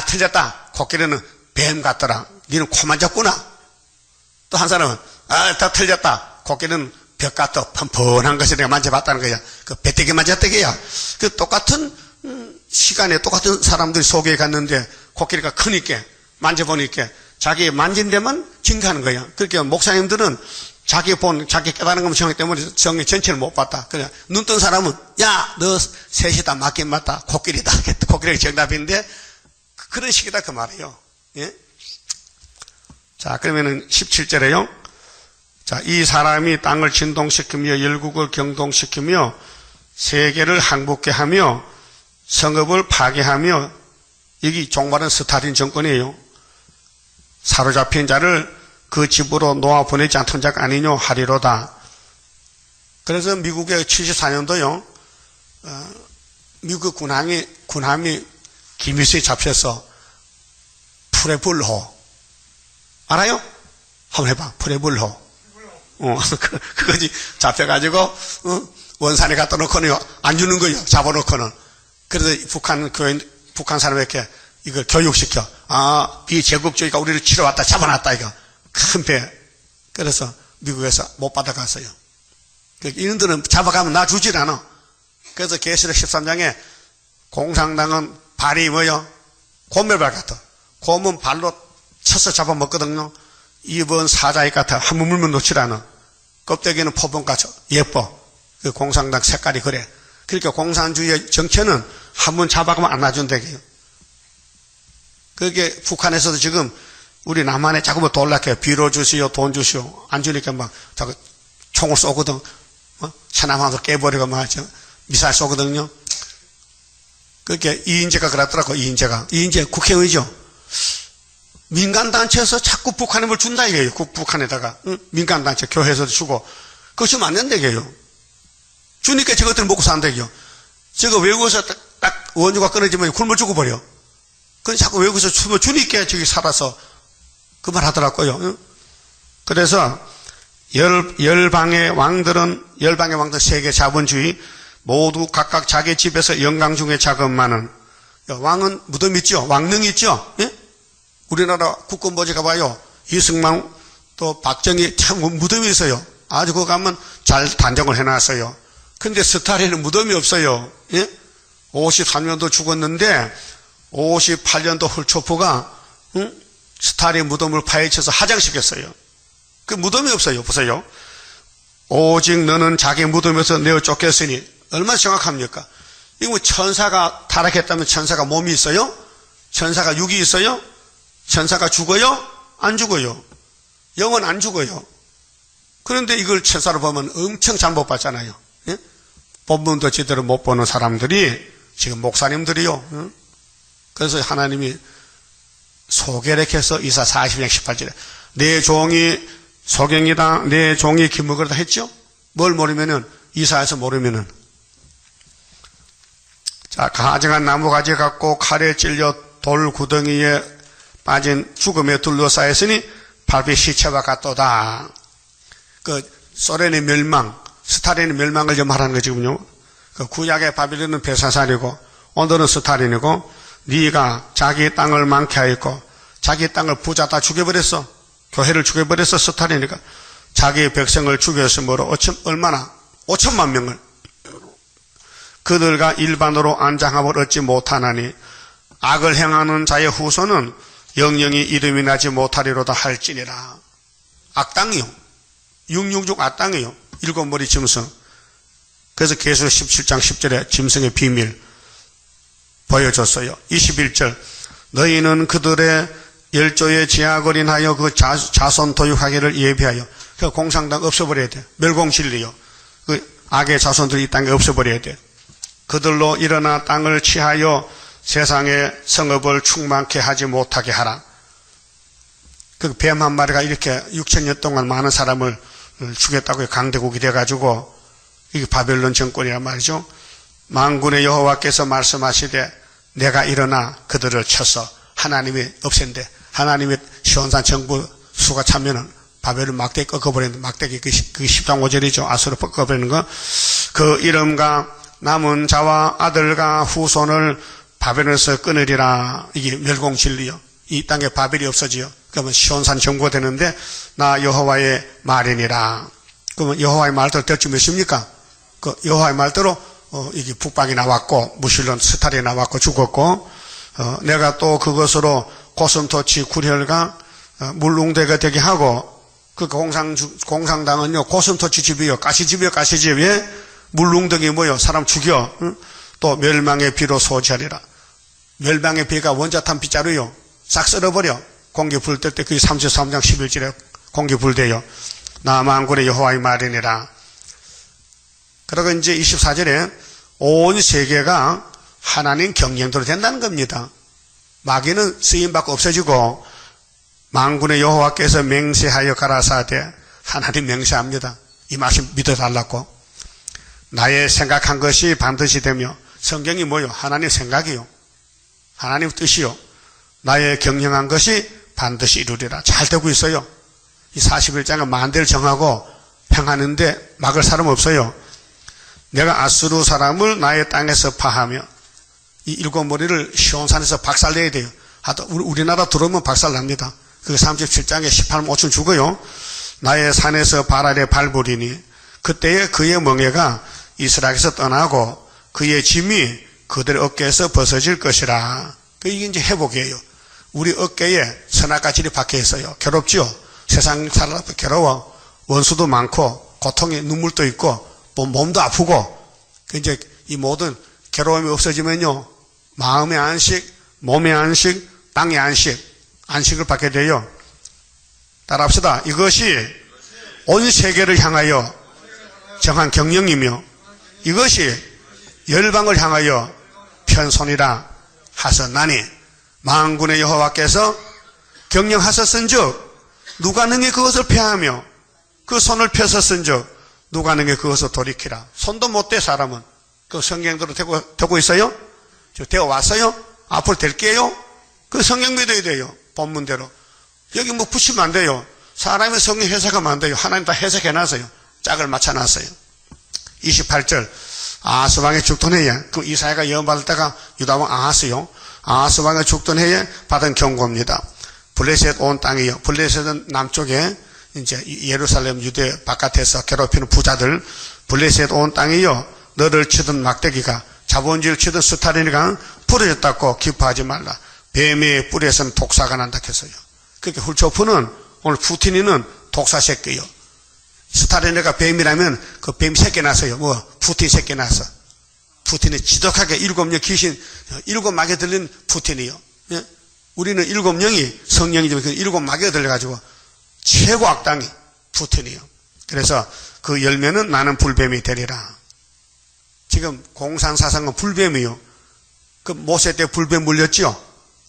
틀렸다. 코끼리는 뱀 같더라. 니는 코만 잡구나. 또 한 사람은 다 틀렸다. 코끼리는 벽 같다. 펀펀한 것을 내가 만져봤다는 거야. 그 배때기 만졌다기야. 그 똑같은 시간에 똑같은 사람들이 소개에 갔는데 코끼리가 크니까 만져보니까 자기 만진 데만 증가하는 거야. 그러니까 목사님들은 자기 깨달은 것만 정하기 때문에 성경 전체를 못 봤다. 그냥 눈 뜬 사람은 야, 너 셋이 다 맞긴 맞다. 코끼리다. 코끼리가 정답인데 그런 식이다 그 말이에요. 예? 자, 그러면은 17절에요. 자, 이 사람이 땅을 진동시키며 열국을 경동시키며 세계를 항복케 하며 성읍을 파괴하며 여기 종말은 스탈린 정권이에요. 사로잡힌 자를 그 집으로 놓아 보내지 않던 자가 아니뇨 하리로다. 그래서 미국의 74년도요. 미국 군함이 기미수에 잡혀서 프레불호 알아요? 한번 해봐. 프레불호. 그거지. 잡혀가지고 원산에 갖다 놓고는 안 주는 거예요. 잡아놓고는. 그래서 북한 사람에게 이걸 교육시켜. 비제국주의가 우리를 치러왔다. 잡아놨다 이거. 큰 배. 그래서 미국에서 못 받아갔어요. 이놈들은 잡아가면 놔주질 않아. 그래서 계시록 13장에 공산당은 발이 뭐요? 곰멸발 같아. 곰은 발로 쳐서 잡아먹거든요. 입은 사자익 같아. 한 번 물면 놓질 않아. 껍데기는 포봉같이 예뻐. 그 공산당 색깔이 그래. 그러니까 공산주의의 정체는 한 번 잡아가면 안 놔준다고요. 그게 북한에서도 지금 우리 남한에 자꾸 뭐 돌락해요. 비료 주시오, 돈 주시오. 안 주니까 막 자꾸 총을 쏘거든. 천안함도 깨버리고 막 미사일 쏘거든요. 그렇게 이인재가 그랬더라고. 이인재 국회의원이죠. 민간단체에서 자꾸 북한에 뭘 준다 이거예요. 북한에다가 민간단체 교회에서도 주고 그거 주면 안 된다 이거예요. 주님께 저것들 먹고 산다고요. 저거 외국에서 딱 원유가 끊어지면 굶어 죽어버려. 그래서 자꾸 외국에서 주님께 저기 살아서 그 말 하더라고요. 그래서 열방의 왕들 세계 자본주의 모두 각각 자기 집에서 영광 중에 자금만은 왕은 무덤 있죠? 왕릉 있죠? 예? 우리나라 국군보지 가봐요. 이승만 또 박정희 참 무덤이 있어요. 아주 그거 가면 잘 단정을 해놨어요. 근데 스탈린은 무덤이 없어요. 예? 53년도 죽었는데 58년도 훌초프가 스탈린 무덤을 파헤쳐서 하장시켰어요. 그 무덤이 없어요. 보세요. 오직 너는 자기 무덤에서 내어 쫓겼으니 얼마나 정확합니까? 이거 뭐 천사가 타락했다면 천사가 몸이 있어요? 천사가 육이 있어요? 천사가 죽어요? 안 죽어요. 영은 안 죽어요. 그런데 이걸 천사로 보면 엄청 잘못 봤잖아요. 예? 본문도 제대로 못 보는 사람들이 지금 목사님들이요. 그래서 하나님이 소개력해서 이사 40장 18절에 내 종이 소경이다 내 종이 기묵이다 했죠. 뭘 모르면은 이사에서 모르면은 자 가증한 나무가지 갖고 칼에 찔려 돌 구덩이에 빠진 죽음에 둘러싸였으니 발비 시체와 같도다. 그 소련의 멸망 스탈린의 멸망을 좀 말하는 거 지금요. 그 구약의 바빌론은 벨사살이고 오늘은 스탈린이고 네가 자기 땅을 많게 하였고 자기 땅을 부자 다 죽여버렸어. 교회를 죽여버렸어. 스탈린이니까 자기 백성을 죽였으므로 얼마나 5천만 명을 그들과 일반으로 안장함을 얻지 못하나니 악을 행하는 자의 후손은 영영이 이름이 나지 못하리로다 할지니라. 악당이요. 666 악당이요. 일곱 머리 짐승. 그래서 계시록 17장 10절에 짐승의 비밀 보여줬어요. 21절 너희는 그들의 열조의 제약을 인하여 그 자손 도육하기를 예비하여 그 공산당 없애버려야 돼. 멸공진리요. 그 악의 자손들이 이 땅에 없애버려야 돼. 그들로 일어나 땅을 취하여 세상의 성읍을 충만케 하지 못하게 하라. 그 뱀 한 마리가 이렇게 6,000년 동안 많은 사람을 죽였다고 강대국이 돼가지고 이게 바벨론 정권이란 말이죠. 만군의 여호와께서 말씀하시되 내가 일어나 그들을 쳐서 하나님이 없앤대. 하나님의 시온산 정부 수가 차면은 바벨론 막대기 꺾어버리는 막대기 그 10장 5절이죠. 아수르 꺾어버리는 거. 그 이름과 남은 자와 아들과 후손을 바벨론에서 끊으리라. 이게 멸공진리요. 이 땅에 바벨이 없어지요. 그러면 시온산 정부가 되는데 나 여호와의 말이니라. 그러면 여호와의 말대로 될지 몇입니까? 그 여호와의 말대로 이게 북방이 나왔고 무실론 스탈이 나왔고 죽었고 내가 또 그것으로 고슴도치 굴혈과 물웅대가 되게 하고 그 공상당은요 고슴도치 집이요 가시집이요 가시집에 물웅덩이 뭐요 사람 죽여 또 멸망의 비로 소지하리라. 멸망의 비가 원자탄 빗자루요 싹 썰어버려. 공기 불 때 그게 33장 11절에 공기 불대요. 나 만군의 여호와의 말이니라. 그리고 이제 24절에 온 세계가 하나님 경영대로 된다는 겁니다. 마귀는 쓰임받고 없어지고 만군의 여호와께서 맹세하여 가라사대 하나님 맹세합니다. 이 말씀 믿어달라고. 나의 생각한 것이 반드시 되며 성경이 뭐요? 하나님 생각이요. 하나님 뜻이요. 나의 경영한 것이 반드시 이루리라. 잘 되고 있어요. 이 41장은 만대를 정하고 행하는데 막을 사람 없어요. 내가 아수르 사람을 나의 땅에서 파하며 이 일곱 머리를 시온산에서 박살내야 돼요. 우리나라 들어오면 박살납니다. 그 37장에 18만 5천 죽어요. 나의 산에서 발 아래 밟으리니 그때에 그의 멍에가 이스라엘에서 떠나고 그의 짐이 그들의 어깨에서 벗어질 것이라. 이게 이제 회복이에요. 우리 어깨에 선악과질이 박혀 있어요. 괴롭죠? 세상 살아도 괴로워. 원수도 많고 고통에 눈물도 있고 몸도 아프고 이제 이 모든 괴로움이 없어지면요 마음의 안식, 몸의 안식, 땅의 안식을 받게 돼요. 따라합시다. 이것이 온 세계를 향하여 정한 경영이며 이것이 열방을 향하여 편손이라 하셨나니 만군의 여호와께서 경영하셨은즉 누가 능히 그것을 폐하며 그 손을 펴서 쓴즉 누가 능히 그것을 돌이키라. 손도 못 대 사람은. 그 성경대로 되고 있어요? 되어 왔어요? 앞으로 될게요? 그 성경 믿어야 돼요. 본문대로. 여기 뭐 붙이면 안 돼요. 사람의 성경 해석하면 안 돼요. 하나님 다 해석해놨어요. 짝을 맞춰놨어요. 28절. 아하스 왕의 죽던 해에, 그 이사야가 예언받을 때가 유다왕 아하스요. 아하스 왕의 죽던 해에 받은 경고입니다. 블레셋 온 땅이요. 블레셋은 남쪽에 이제 예루살렘 유대 바깥에서 괴롭히는 부자들. 블레셋 온 땅이요. 너를 치던 막대기가 자본주의를 치던 스타린이가 부러졌다고 기뻐하지 말라. 뱀의 뿌리에서는 독사가 난다 했어요. 그렇게 훌초프는 오늘 푸틴이는 독사 새끼요. 스타린이가 뱀이라면 그 뱀 새끼 났어요. 뭐 푸틴 새끼 났어. 푸틴이 지독하게 7명 귀신 7마귀 들린 푸틴이요. 예? 우리는 7명이 성령이지만 그 7마귀가 들려가지고 최고 악당이 푸틴이요. 그래서 그 열매는 나는 불뱀이 되리라. 지금 공산사상은 불뱀이요. 그 모세 때 불뱀 물렸죠?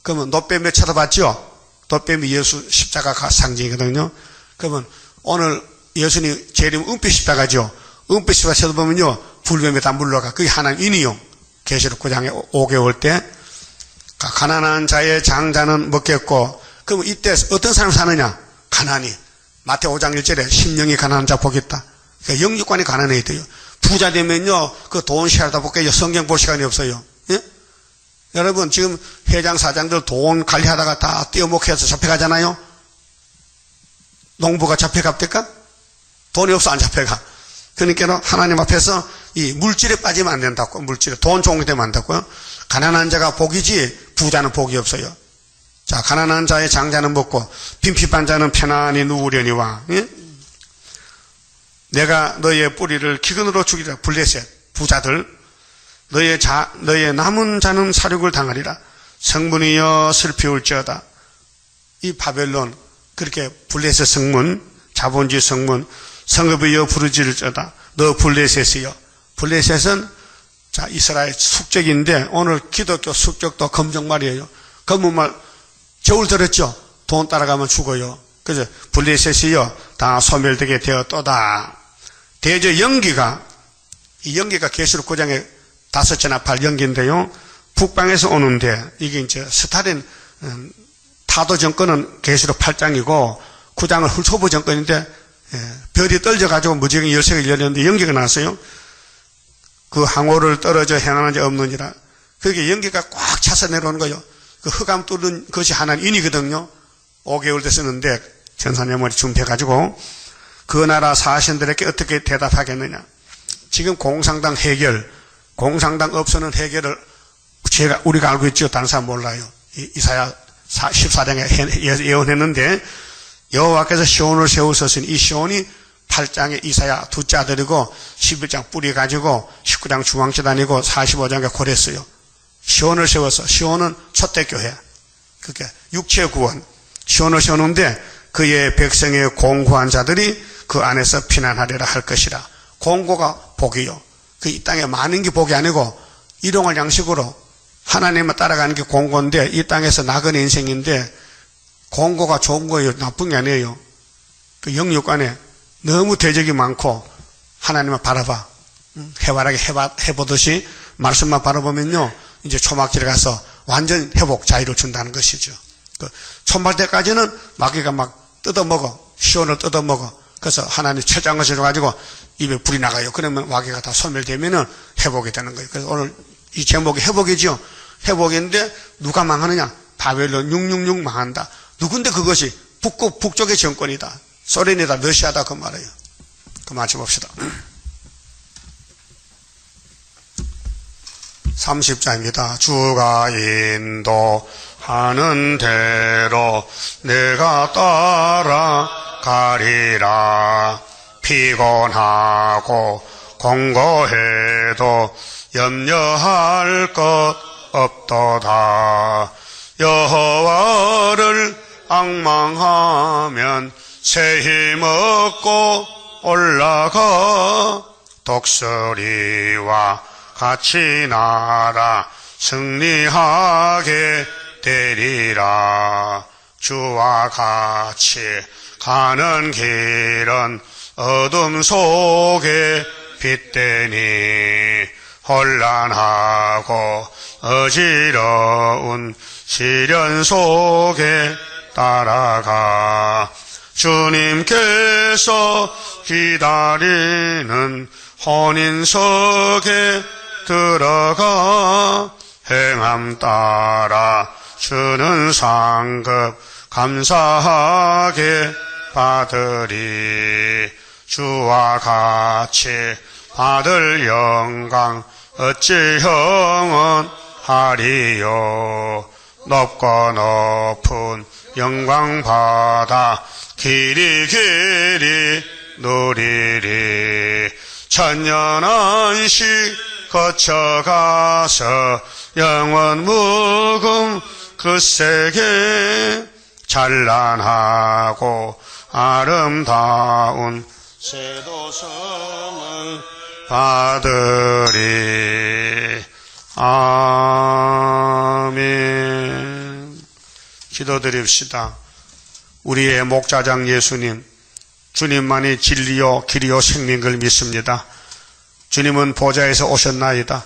그러면 놋뱀에 쳐다봤죠? 놋뱀이 예수 십자가가 상징이거든요. 그러면 오늘 예수님 재림 은빛 십자가죠? 은빛 십자가 쳐다보면요, 불뱀에 다 물러가. 그게 하나님 인이요. 계시록 9장에 5개월 때. 가난한 자의 장자는 먹겠고, 그럼 이때 어떤 사람 사느냐? 가난이. 마태 5장 1절에 심령이 가난한 자 복있다. 그러니까 영육관이 가난해야 돼요. 부자 되면요, 그 돈 시하다 볼게요. 성경 볼 시간이 없어요. 예? 여러분, 지금 회장, 사장들 돈 관리하다가 다 떼어먹혀서 잡혀가잖아요? 농부가 잡혀갑니까? 돈이 없어 안 잡혀가. 그러니까 하나님 앞에서 이 물질에 빠지면 안 된다고. 물질에. 돈 종이 되면 안 된다고요. 가난한 자가 복이지, 부자는 복이 없어요. 자, 가난한 자의 장자는 먹고, 빈핍한 자는 편안히 누우려니와. 예? 내가 너의 뿌리를 기근으로 죽이리라. 블레셋 부자들 너의 남은 자는 사륙을 당하리라. 성문이여 슬피 울지어다. 이 바벨론 그렇게 블레셋 성문 자본주의 성문 성읍이여 부르짖을지어다. 너 블레셋이여. 블레셋은 자 이스라엘 숙적인데 오늘 기독교 숙적도 검정말이에요. 검은말 저울 들었죠. 돈 따라가면 죽어요. 그래서 블레셋이여 다 소멸되게 되었도다. 대저 연기가 이 연기가 계시록 9장에 5째 나팔 연기인데요. 북방에서 오는데 이게 이제 스탈린 타도 정권은 계시록 8장이고 9장은 훌초부 정권인데 별이 떨어져가지고 무지개 열쇠가 열렸는데 연기가 나왔어요. 그 항오를 떨어져 행하는 자 없느니라. 그게 연기가 꽉 차서 내려오는 거예요. 그 흑암 뚫은 것이 하나는 인이거든요. 5개월 때 쓰는데 전사님을 준비해가지고 그 나라 사신들에게 어떻게 대답하겠느냐. 지금 공산당 해결, 공산당 없어는 해결을 우리가 알고 있죠. 다른 사람 몰라요. 이사야 14장에 예언했는데 여호와께서 시온을 세우셨으니 이 시온이 8장에 이사야 둘째 아들이고 11장 뿌리 가지고 19장 중앙재단이고 45장에 고랬어요. 시온을 세워서 시온은 초대교회. 그게 육체 구원. 시온을 세우는데 그의 백성의 공고한 자들이 그 안에서 피난하리라 할 것이라. 공고가 복이요. 그 이 땅에 많은 게 복이 아니고 일용할 양식으로 하나님을 따라가는 게 공고인데 이 땅에서 나그네 인생인데 공고가 좋은 거예요. 나쁜 게 아니에요. 그 영육간에 너무 대적이 많고 하나님을 바라봐. 해바라기 해보듯이 말씀만 바라보면요. 이제 초막길에 가서 완전 회복 자유를 준다는 것이죠. 그 초막 때까지는 마귀가 막 뜯어먹어. 시온을 뜯어먹어. 그래서 하나님 철장을 주셔가지고 입에 불이 나가요. 그러면 마귀가 다 소멸되면은 회복이 되는 거예요. 그래서 오늘 이 제목이 회복이죠. 회복인데 누가 망하느냐? 바벨론 666 망한다. 누군데 그것이 북쪽의 정권이다. 소련이다. 러시아다. 그 말이에요. 그 말씀 봅시다. 30장입니다. 주가 인도하는 대로 내가 따라가리라. 피곤하고 공고해도 염려할 것 없도다. 여호와를 앙망하면 새 힘 얻고 올라가 독수리와 같이 날아 승리하게 되리라. 주와 같이 가는 길은 어둠 속에 빛되니 혼란하고 어지러운 시련 속에 따라가 주님께서 기다리는 혼인석에 들어가 행함 따라 주는 상급 감사하게 받으리. 주와 같이 받을 영광 어찌 영원하리요. 높고 높은 영광 받아 길이 누리리. 천년 안식 거쳐가서 영원 무궁 그 세계 찬란하고 아름다운 세도성을 받으리. 아멘. 기도드립시다. 우리의 목자장 예수님, 주님만이 진리요 길이요 생명인 걸 믿습니다. 주님은 보좌에서 오셨나이다.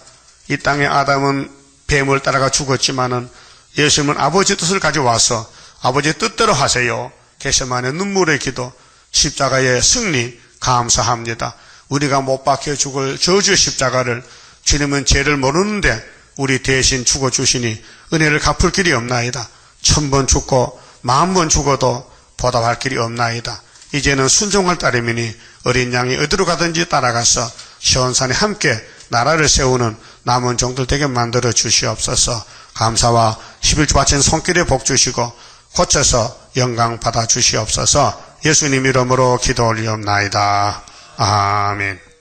이 땅의 아담은 뱀을 따라가 죽었지만은 예수님은 아버지 뜻을 가져와서 아버지 뜻대로 하세요. 겟세마네 눈물의 기도, 십자가의 승리 감사합니다. 우리가 못 박혀 죽을 저주의 십자가를 주님은 죄를 모르는데 우리 대신 죽어주시니 은혜를 갚을 길이 없나이다. 1000번 죽고 10,000번 죽어도 보답할 길이 없나이다. 이제는 순종할 따름이니 어린 양이 어디로 가든지 따라가서 시온산에 함께 나라를 세우는 남은 종들 되게 만들어 주시옵소서. 감사와 11주 바친 손길에 복 주시고 고쳐서 영광 받아 주시옵소서. 예수님 이름으로 기도 올리옵나이다. 아멘.